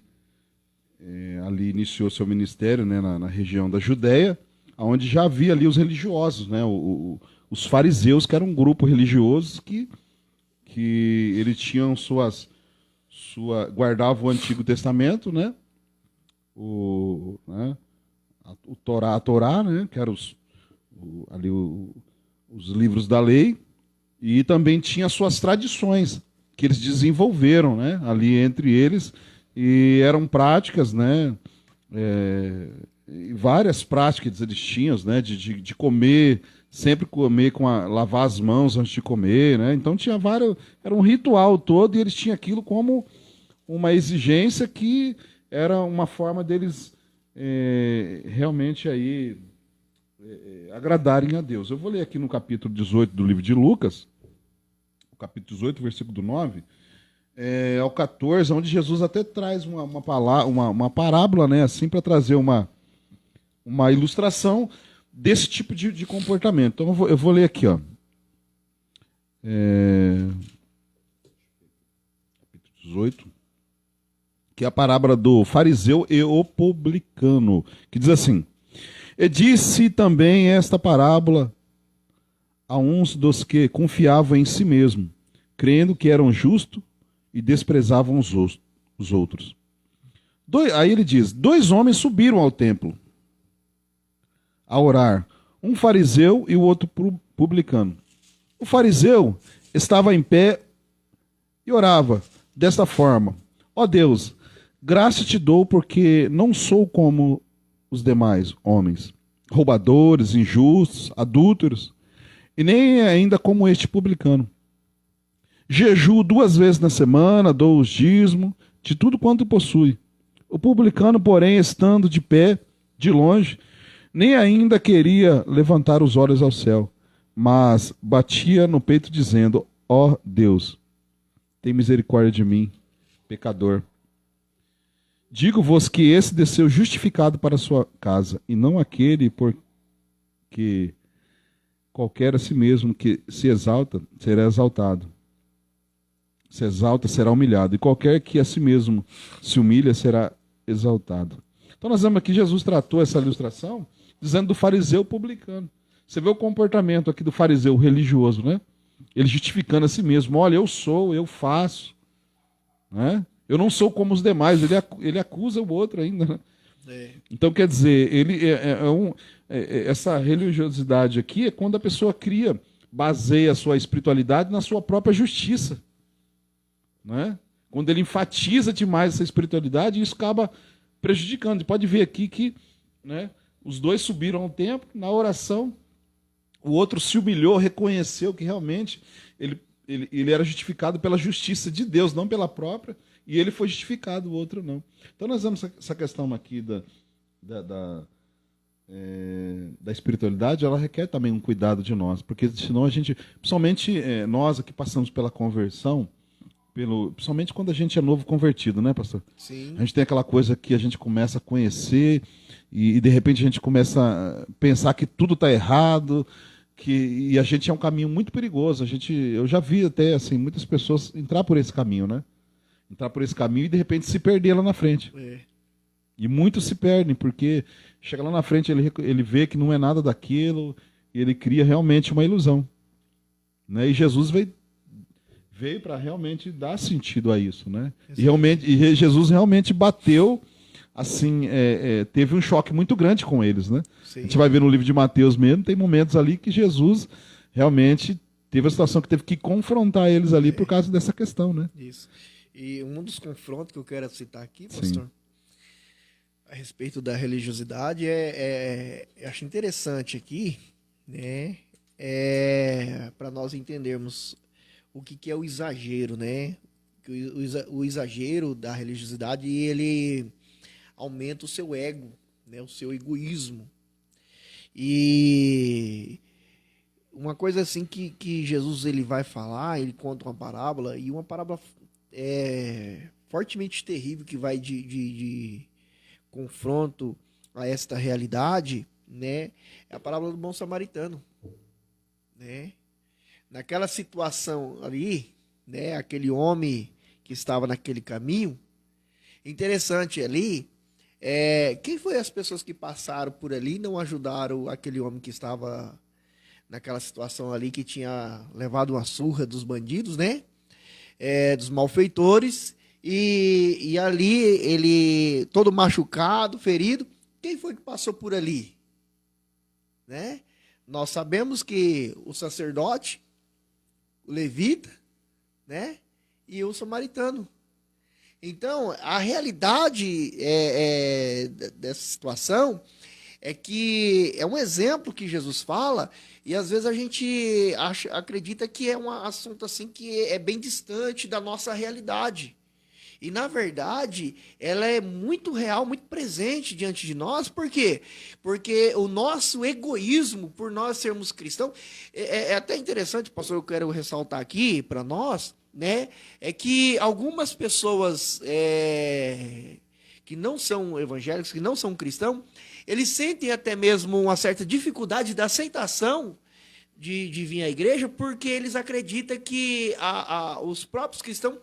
ali iniciou seu ministério, né, na região da Judéia, onde já havia ali os religiosos, né? Os fariseus, que eram um grupo religioso que eles tinham guardavam o Antigo Testamento, né? A Torá, né, que eram os livros da lei, e também tinha suas tradições que eles desenvolveram, né, ali entre eles, e eram práticas, né, e várias práticas eles tinham, né? De comer, sempre comer lavar as mãos antes de comer, né? Então tinha vários. Era um ritual todo e eles tinham aquilo como uma exigência que era uma forma deles realmente aí agradarem a Deus. Eu vou ler aqui no capítulo 18 do livro de Lucas, o capítulo 18, versículo 9, ao 14, onde Jesus até traz uma parábola, né, assim, para trazer uma ilustração desse tipo de comportamento. Então eu vou ler aqui, ó. Capítulo 18, que é a parábola do fariseu e o publicano, que diz assim: E disse também esta parábola a uns dos que confiavam em si mesmo, crendo que eram justos e desprezavam os outros. Aí ele diz: 2 homens subiram ao templo a orar, um fariseu e o outro publicano. O fariseu estava em pé e orava desta forma: Ó Deus, graça te dou porque não sou como os demais homens, roubadores, injustos, adúlteros, e nem ainda como este publicano. Jejuo 2 vezes na semana, dou os dízimos de tudo quanto possui. O publicano, porém, estando de pé, de longe, nem ainda queria levantar os olhos ao céu, mas batia no peito dizendo: Ó Deus, tem misericórdia de mim, pecador. Digo-vos que esse desceu justificado para a sua casa, e não aquele porque qualquer a si mesmo que se exalta, será exaltado. Se exalta, será humilhado, e qualquer que a si mesmo se humilha, será exaltado. Então nós vemos aqui, Jesus tratou essa ilustração dizendo do fariseu publicano. Você vê o comportamento aqui do fariseu religioso, né? Ele justificando a si mesmo: olha, eu sou, eu faço, né? Eu não sou como os demais. Ele acusa o outro ainda, né? Então, quer dizer, ele essa religiosidade aqui é quando a pessoa baseia a sua espiritualidade na sua própria justiça, né? Quando ele enfatiza demais essa espiritualidade, isso acaba prejudicando. E pode ver aqui que, né, os dois subiram ao templo, na oração, o outro se humilhou, reconheceu que realmente ele era justificado pela justiça de Deus, não pela própria, e ele foi justificado, o outro não. Então nós vemos essa questão aqui da espiritualidade, ela requer também um cuidado de nós, porque senão a gente, principalmente nós aqui passamos pela conversão, principalmente quando a gente é novo convertido, né, pastor?
Sim.
A gente tem aquela coisa que a gente começa a conhecer e de repente a gente começa a pensar que tudo está errado, e a gente é um caminho muito perigoso. Eu já vi até assim muitas pessoas entrar por esse caminho, né? Entrar por esse caminho e de repente se perder lá na frente. E muitos se perdem porque chega lá na frente, ele vê que não é nada daquilo e ele cria realmente uma ilusão, né? E Jesus veio para realmente dar sentido a isso, né? E Jesus realmente bateu, assim, teve um choque muito grande com eles, né? Sim. A gente vai ver no livro de Mateus mesmo, tem momentos ali que Jesus realmente teve a situação que teve que confrontar eles ali por causa dessa questão, né?
Isso. E um dos confrontos que eu quero citar aqui, pastor, sim, a respeito da religiosidade, eu acho interessante aqui, né? Para nós entendermos o que é o exagero, né? O exagero da religiosidade, ele aumenta o seu ego, né? O seu egoísmo. E uma coisa assim que Jesus ele vai falar, ele conta uma parábola, e uma parábola fortemente terrível, que vai de confronto a esta realidade, né? É a parábola do bom samaritano, né? Naquela situação ali, né, aquele homem que estava naquele caminho, interessante ali, quem foi as pessoas que passaram por ali e não ajudaram aquele homem que estava naquela situação ali, que tinha levado uma surra dos bandidos, né, dos malfeitores, e ali ele todo machucado, ferido? Quem foi que passou por ali, né? Nós sabemos que o sacerdote, o levita, né, e o samaritano. Então, a realidade dessa situação é que é um exemplo que Jesus fala, e às vezes a gente acredita que é um assunto assim que é bem distante da nossa realidade. E, na verdade, ela é muito real, muito presente diante de nós. Por quê? Porque o nosso egoísmo, por nós sermos cristãos, é até interessante, pastor, eu quero ressaltar aqui para nós, né? É que algumas pessoas que não são evangélicos, que não são cristãos, eles sentem até mesmo uma certa dificuldade da aceitação de vir à igreja, porque eles acreditam que os próprios cristãos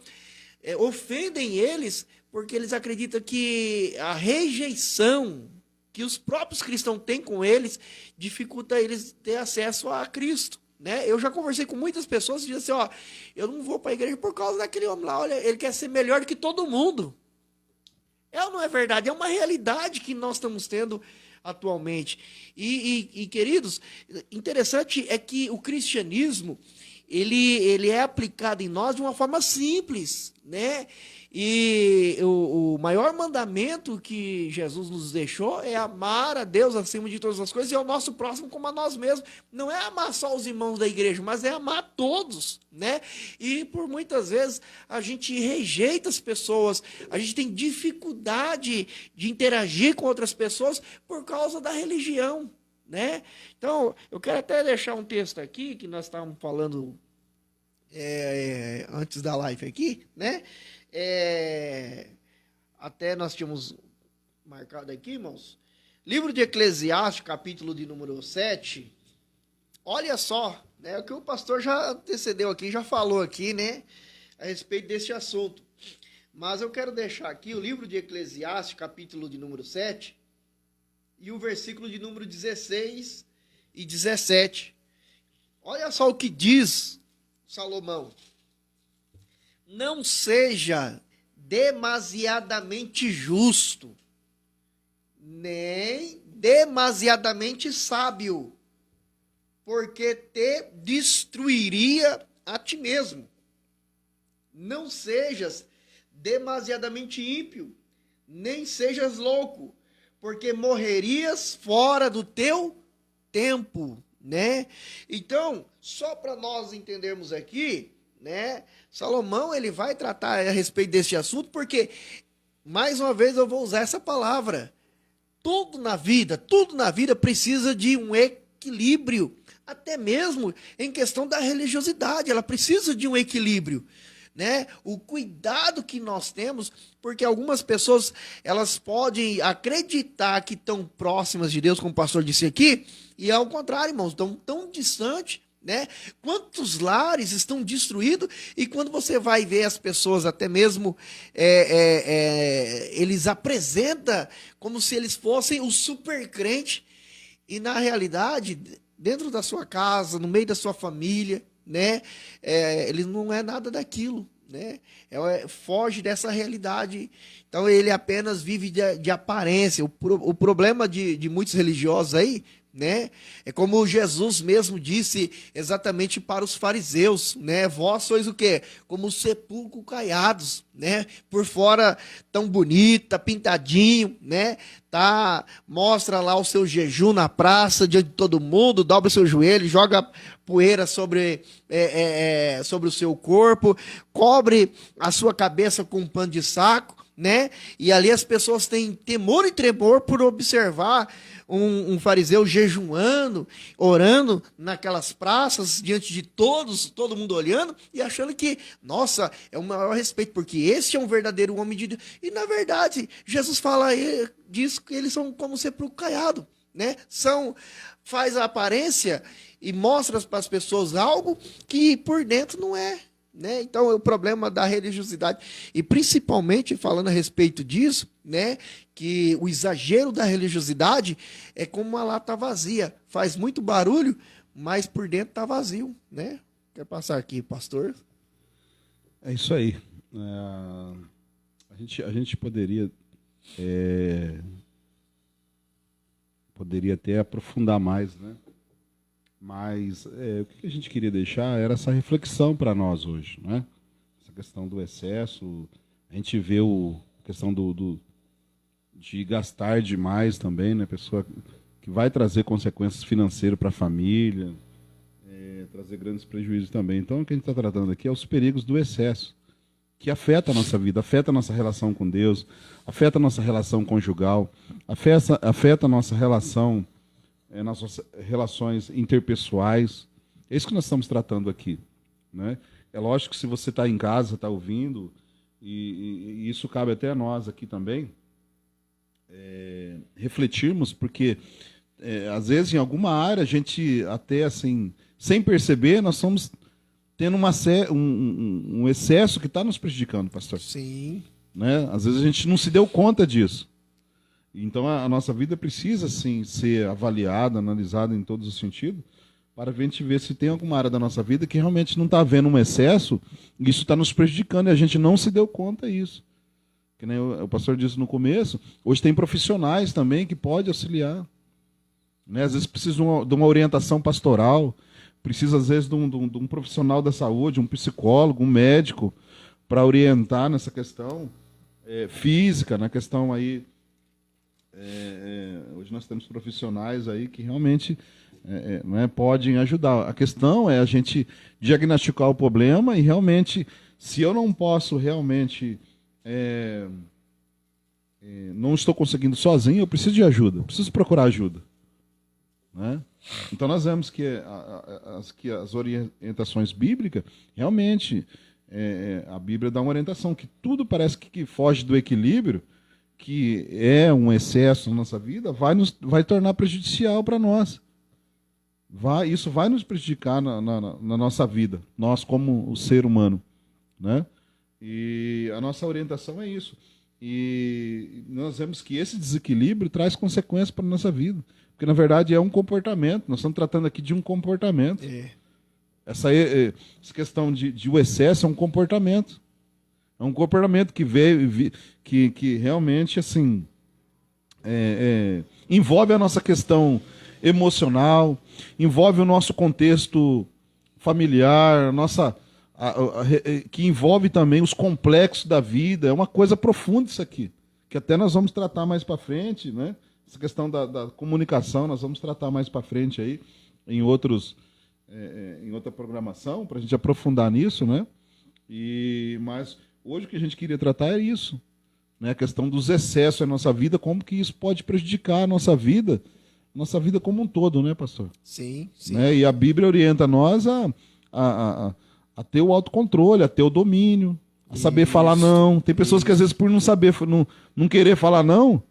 ofendem eles porque eles acreditam que a rejeição que os próprios cristãos têm com eles dificulta eles ter acesso a Cristo, né? Eu já conversei com muitas pessoas que dizem assim, ó, eu não vou para a igreja por causa daquele homem lá, olha, ele quer ser melhor do que todo mundo. Não é verdade, é uma realidade que nós estamos tendo atualmente. E queridos, interessante é que o cristianismo, ele é aplicado em nós de uma forma simples, né? E o maior mandamento que Jesus nos deixou é amar a Deus acima de todas as coisas e ao nosso próximo como a nós mesmos. Não é amar só os irmãos da igreja, mas é amar todos, né? E por muitas vezes a gente rejeita as pessoas, a gente tem dificuldade de interagir com outras pessoas por causa da religião, né? Então, eu quero até deixar um texto aqui que nós estávamos falando antes da live aqui, né? Até nós tínhamos marcado aqui, irmãos. Livro de Eclesiastes, capítulo de número 7. Olha só, né? O que o pastor já antecedeu aqui, já falou aqui, né? A respeito desse assunto. Mas eu quero deixar aqui o livro de Eclesiastes, capítulo de número 7, e o versículo de número 16 e 17. Olha só o que diz Salomão: não seja demasiadamente justo, nem demasiadamente sábio, porque te destruiria a ti mesmo. Não sejas demasiadamente ímpio, nem sejas louco, porque morrerias fora do teu tempo, né? Então, só para nós entendermos aqui, né? Salomão, ele vai tratar a respeito deste assunto, porque, mais uma vez, eu vou usar essa palavra. Tudo na vida precisa de um equilíbrio, até mesmo em questão da religiosidade, ela precisa de um equilíbrio, né? O cuidado que nós temos, porque algumas pessoas, elas podem acreditar que estão próximas de Deus, como o pastor disse aqui, e ao contrário, irmãos, estão tão distantes, né? Quantos lares estão destruídos, e quando você vai ver as pessoas, até mesmo eles apresentam como se eles fossem o super crente, e na realidade, dentro da sua casa, no meio da sua família, né? Ele não é nada daquilo, né? Foge dessa realidade. Então ele apenas vive de aparência. O problema de muitos religiosos aí, né? É como Jesus mesmo disse exatamente para os fariseus, né? Vós sois o quê? Como sepulcro caiados, né? Por fora tão bonita, pintadinho, né? Mostra lá o seu jejum na praça, diante de todo mundo, dobra o seu joelho, joga poeira sobre o seu corpo, cobre a sua cabeça com um pano de saco, né? E ali as pessoas têm temor e tremor por observar um fariseu jejuando, orando naquelas praças, diante de todo mundo olhando, e achando que, nossa, é o maior respeito, porque esse é um verdadeiro homem de Deus. E na verdade, Jesus diz que eles são como sepulcro caiado, né? Faz a aparência e mostra para as pessoas algo que por dentro não é, né? Então, é o problema da religiosidade, e principalmente falando a respeito disso, né, que o exagero da religiosidade é como uma lata vazia, faz muito barulho, mas por dentro está vazio, né? Quer passar aqui, pastor?
É isso aí. A gente poderia até aprofundar mais, né? Mas o que a gente queria deixar era essa reflexão para nós hoje, né? Essa questão do excesso, a gente vê a questão de gastar demais também, né? A pessoa que vai trazer consequências financeiras para a família, trazer grandes prejuízos também. Então, o que a gente está tratando aqui é os perigos do excesso, que afeta a nossa vida, afeta a nossa relação com Deus, afeta a nossa relação conjugal, afeta a nossa relação, nossas relações interpessoais. É isso que nós estamos tratando aqui, né? É lógico que se você está em casa, está ouvindo, e isso cabe até a nós aqui também, refletirmos, porque às vezes em alguma área a gente até assim, sem perceber, nós estamos tendo um excesso que está nos prejudicando, pastor.
Sim.
Né? Às vezes a gente não se deu conta disso. Então a nossa vida precisa sim ser avaliada, analisada em todos os sentidos, para a gente ver se tem alguma área da nossa vida que realmente não está havendo um excesso, e isso está nos prejudicando, e a gente não se deu conta disso. Que nem o pastor disse no começo, hoje tem profissionais também que podem auxiliar. Né? Às vezes precisa de uma orientação pastoral, precisa às vezes de um profissional da saúde, um psicólogo, um médico, para orientar nessa questão física, na questão aí... hoje nós temos profissionais aí que realmente né, podem ajudar. A questão é a gente diagnosticar o problema e realmente, se eu não posso realmente... não estou conseguindo sozinho, eu preciso de ajuda, preciso procurar ajuda. Né? Então nós vemos que as orientações bíblicas, realmente, a Bíblia dá uma orientação, que tudo parece que foge do equilíbrio, que é um excesso na nossa vida, vai tornar prejudicial para nós. Isso vai nos prejudicar na nossa vida, nós como o ser humano. Né? E a nossa orientação é isso. E nós vemos que esse desequilíbrio traz consequências para a nossa vida. Porque, na verdade, é um comportamento. Nós estamos tratando aqui de um comportamento. Essa questão de o excesso é um comportamento. É um comportamento que veio, que realmente assim, envolve a nossa questão emocional, envolve o nosso contexto familiar, que envolve também os complexos da vida. É uma coisa profunda isso aqui, que até nós vamos tratar mais para frente, né? Essa questão da comunicação, nós vamos tratar mais para frente aí, em outra programação, para a gente aprofundar nisso, né? Mas hoje o que a gente queria tratar é isso, né? A questão dos excessos na nossa vida, como que isso pode prejudicar a nossa vida como um todo, né, pastor?
Sim, sim.
Né? E a Bíblia orienta nós a ter o autocontrole, a ter o domínio, a saber falar não. Tem pessoas que às vezes por não saber, não querer falar não,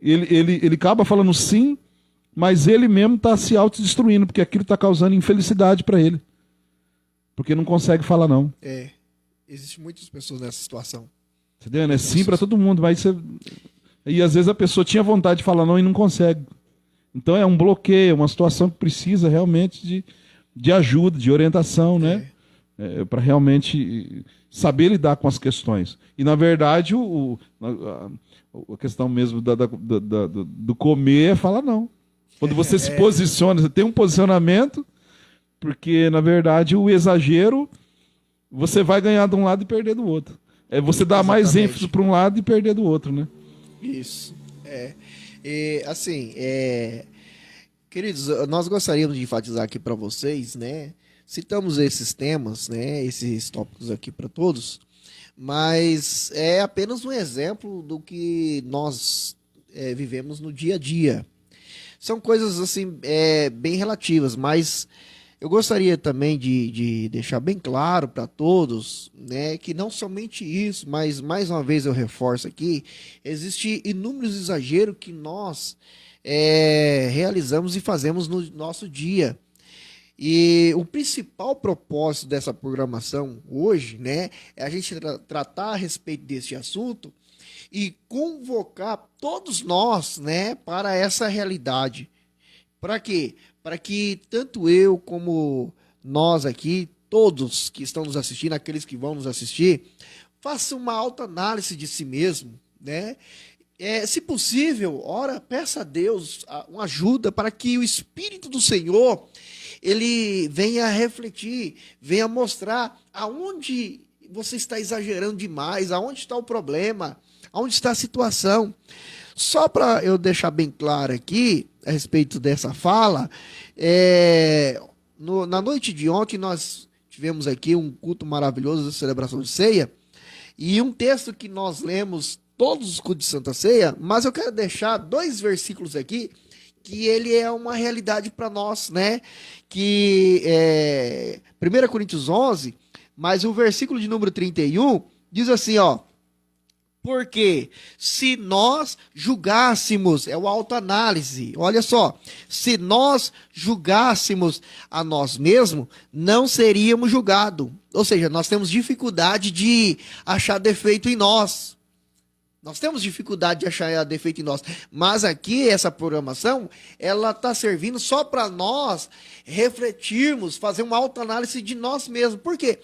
ele acaba falando sim, mas ele mesmo está se autodestruindo, porque aquilo está causando infelicidade para ele. Porque não consegue falar não.
Existem muitas pessoas nessa situação.
Entendeu? É sim para todo mundo. E às vezes a pessoa tinha vontade de falar não e não consegue. Então é um bloqueio, uma situação que precisa realmente de ajuda, de orientação, né? Para realmente saber lidar com as questões. E, na verdade, a questão mesmo do comer é falar não. Quando você se posiciona, você tem um posicionamento, porque, na verdade, o exagero, você vai ganhar de um lado e perder do outro. Você dá mais ênfase para um lado e perder do outro, né?
Isso. Assim, queridos, nós gostaríamos de enfatizar aqui para vocês, né? Citamos esses temas, né? Esses tópicos aqui para todos, mas é apenas um exemplo do que nós vivemos no dia a dia. São coisas assim bem relativas, mas eu gostaria também de deixar bem claro para todos, né, que não somente isso, mas mais uma vez eu reforço aqui, existem inúmeros exageros que nós realizamos e fazemos no nosso dia. E o principal propósito dessa programação hoje, né, é a gente tratar a respeito desse assunto e convocar todos nós, né, para essa realidade. Para quê? Para que tanto eu como nós aqui, todos que estão nos assistindo, aqueles que vão nos assistir, façam uma autoanálise de si mesmo, né? Se possível, peça a Deus uma ajuda para que o Espírito do Senhor ele venha refletir, venha mostrar aonde você está exagerando demais, aonde está o problema, aonde está a situação. Só para eu deixar bem claro aqui, a respeito dessa fala, na noite de ontem nós tivemos aqui um culto maravilhoso de celebração de ceia, e um texto que nós lemos todos os cultos de Santa Ceia, mas eu quero deixar 2 versículos aqui, que ele é uma realidade para nós, né? Que é 1 Coríntios 11, mas o versículo de número 31 diz assim, ó: porque se nós julgássemos, é o autoanálise, olha só, se nós julgássemos a nós mesmos, não seríamos julgados. Ou seja, nós temos dificuldade de achar defeito em nós. Nós temos dificuldade de achar defeito em nós. Mas aqui, essa programação, ela está servindo só para nós refletirmos, fazer uma autoanálise de nós mesmos. Por quê?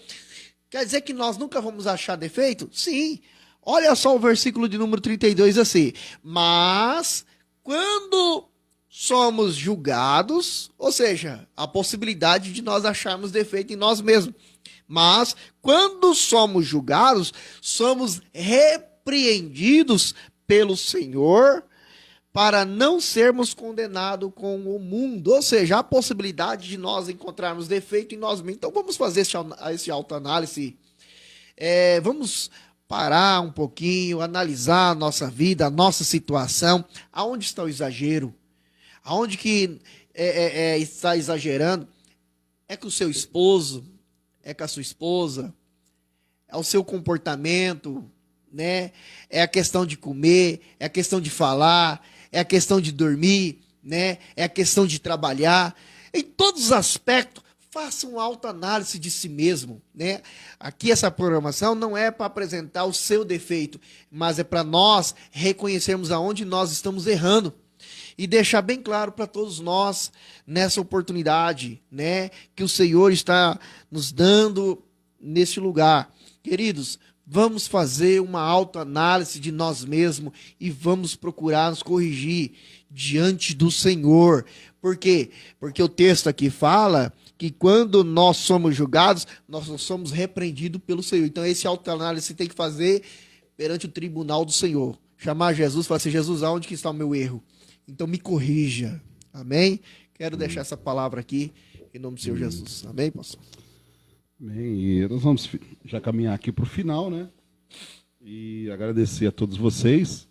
Quer dizer que nós nunca vamos achar defeito? Sim. Olha só o versículo de número 32 assim. Mas, quando somos julgados, ou seja, a possibilidade de nós acharmos defeito em nós mesmos. Mas, quando somos julgados, somos repreendidos pelo Senhor para não sermos condenados com o mundo. Ou seja, a possibilidade de nós encontrarmos defeito em nós mesmos. Então, vamos fazer esse autoanálise. Vamos parar um pouquinho, analisar a nossa vida, a nossa situação, aonde está o exagero, aonde que está exagerando, é com o seu esposo, é com a sua esposa, é o seu comportamento, né? É a questão de comer, é a questão de falar, é a questão de dormir, né? É a questão de trabalhar, em todos os aspectos. Faça uma autoanálise de si mesmo, né? Aqui essa programação não é para apresentar o seu defeito, mas é para nós reconhecermos aonde nós estamos errando e deixar bem claro para todos nós nessa oportunidade, né, que o Senhor está nos dando neste lugar. Queridos, vamos fazer uma autoanálise de nós mesmos e vamos procurar nos corrigir diante do Senhor. Por quê? Porque o texto aqui fala que quando nós somos julgados, nós somos repreendidos pelo Senhor. Então, esse autoanálise você tem que fazer perante o tribunal do Senhor. Chamar Jesus e falar assim: Jesus, aonde que está o meu erro? Então, me corrija. Amém? Quero deixar essa palavra aqui, em nome do Senhor Jesus. Amém, pastor?
Bem, e nós vamos já caminhar aqui para o final, né? E agradecer a todos vocês.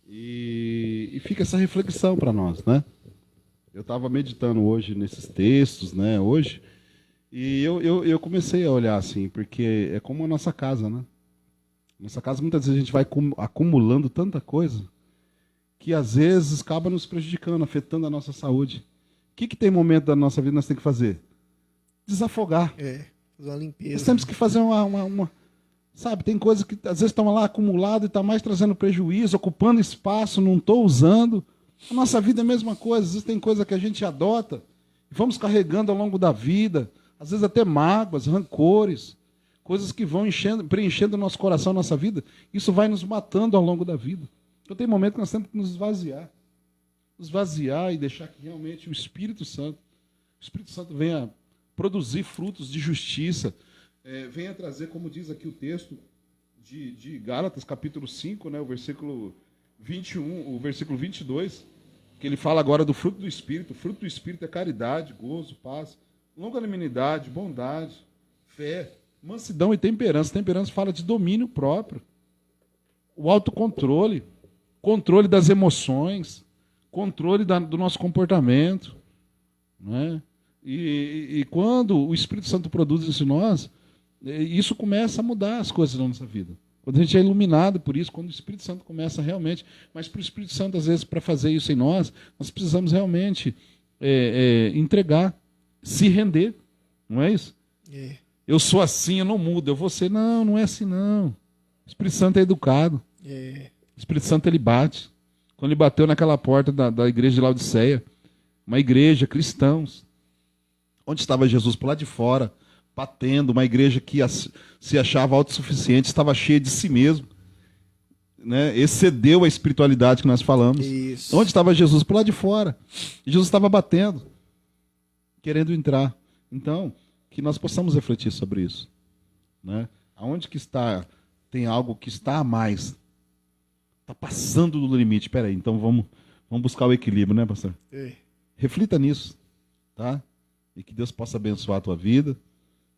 E fica essa reflexão para nós, né? Eu estava meditando hoje nesses textos, né? Hoje, e eu comecei a olhar assim, porque é como a nossa casa, né? Nossa casa, muitas vezes a gente vai acumulando tanta coisa que às vezes acaba nos prejudicando, afetando a nossa saúde. O que tem momento da nossa vida que nós temos que fazer? Desafogar.
Fazer uma limpeza.
Nós temos que fazer uma sabe, tem coisas que às vezes estão lá acumuladas e está mais trazendo prejuízo, ocupando espaço, não estou usando. A nossa vida é a mesma coisa. Às vezes tem coisa que a gente adota e vamos carregando ao longo da vida. Às vezes até mágoas, rancores, coisas que vão preenchendo o nosso coração, a nossa vida. Isso vai nos matando ao longo da vida. Então tem momento que nós temos que nos esvaziar. Esvaziar e deixar que realmente o Espírito Santo venha produzir frutos de justiça, venha trazer, como diz aqui o texto de Gálatas, capítulo 5, né, o versículo 21, o versículo 22, que ele fala agora do fruto do Espírito. O fruto do Espírito é caridade, gozo, paz, longanimidade, bondade, fé, mansidão e temperança. Temperança fala de domínio próprio, o autocontrole, controle das emoções, controle do nosso comportamento, né? E quando o Espírito Santo produz isso em nós, isso começa a mudar as coisas na nossa vida. Quando a gente é iluminado por isso, quando o Espírito Santo começa realmente... Mas para o Espírito Santo, às vezes, para fazer isso em nós, nós precisamos realmente entregar, se render. Não é isso? Eu sou assim, eu não mudo. Eu vou ser... Não, não é assim, não. O Espírito Santo é educado. O Espírito Santo, ele bate. Quando ele bateu naquela porta da igreja de Laodiceia, uma igreja, cristãos, onde estava Jesus? Por lá de fora, batendo, uma igreja que se achava autossuficiente, estava cheia de si mesmo, né? Excedeu a espiritualidade que nós falamos.
Isso.
Onde estava Jesus? Por lá de fora. E Jesus estava batendo, querendo entrar. Então, que nós possamos refletir sobre isso, né? Aonde que está, tem algo que está a mais, tá passando do limite. Espera aí, então vamos buscar o equilíbrio, né, pastor? Reflita nisso, tá? E que Deus possa abençoar a tua vida.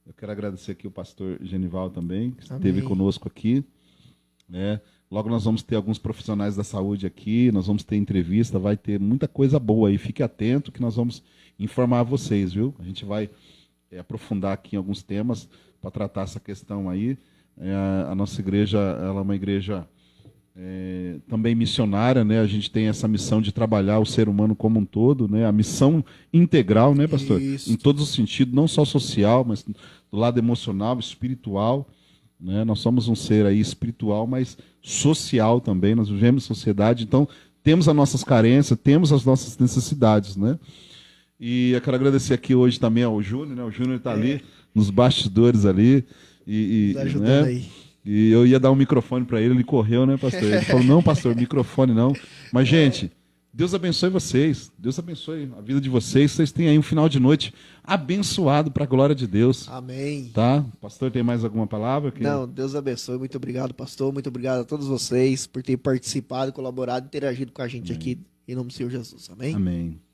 Eu quero agradecer aqui o pastor Genival também, que esteve conosco aqui, né? Logo nós vamos ter alguns profissionais da saúde aqui, nós vamos ter entrevista, vai ter muita coisa boa aí. Fique atento que nós vamos informar vocês, viu? A gente vai aprofundar aqui em alguns temas para tratar essa questão aí. A nossa igreja, ela é uma igreja também missionária, né? A gente tem essa missão de trabalhar o ser humano como um todo, né? A missão integral, né, pastor?
Isso.
Em todos os sentidos, não só social, mas do lado emocional, espiritual, né? Nós somos um ser aí espiritual, mas social também, nós vivemos em sociedade, então temos as nossas carências, temos as nossas necessidades, né? E eu quero agradecer aqui hoje também ao Júnior, né? O Júnior está ali, nos bastidores ali. Tá ajudando, né? Aí. E eu ia dar um microfone para ele correu, né, pastor? Ele falou, não, pastor, microfone não. Mas, gente, Deus abençoe vocês. Deus abençoe a vida de vocês. Vocês têm aí um final de noite abençoado para a glória de Deus.
Amém.
Tá? Pastor, tem mais alguma palavra?
Não, Deus abençoe. Muito obrigado, pastor. Muito obrigado a todos vocês por terem participado, colaborado, interagido com a gente aqui. Em nome do Senhor Jesus. Amém?
Amém.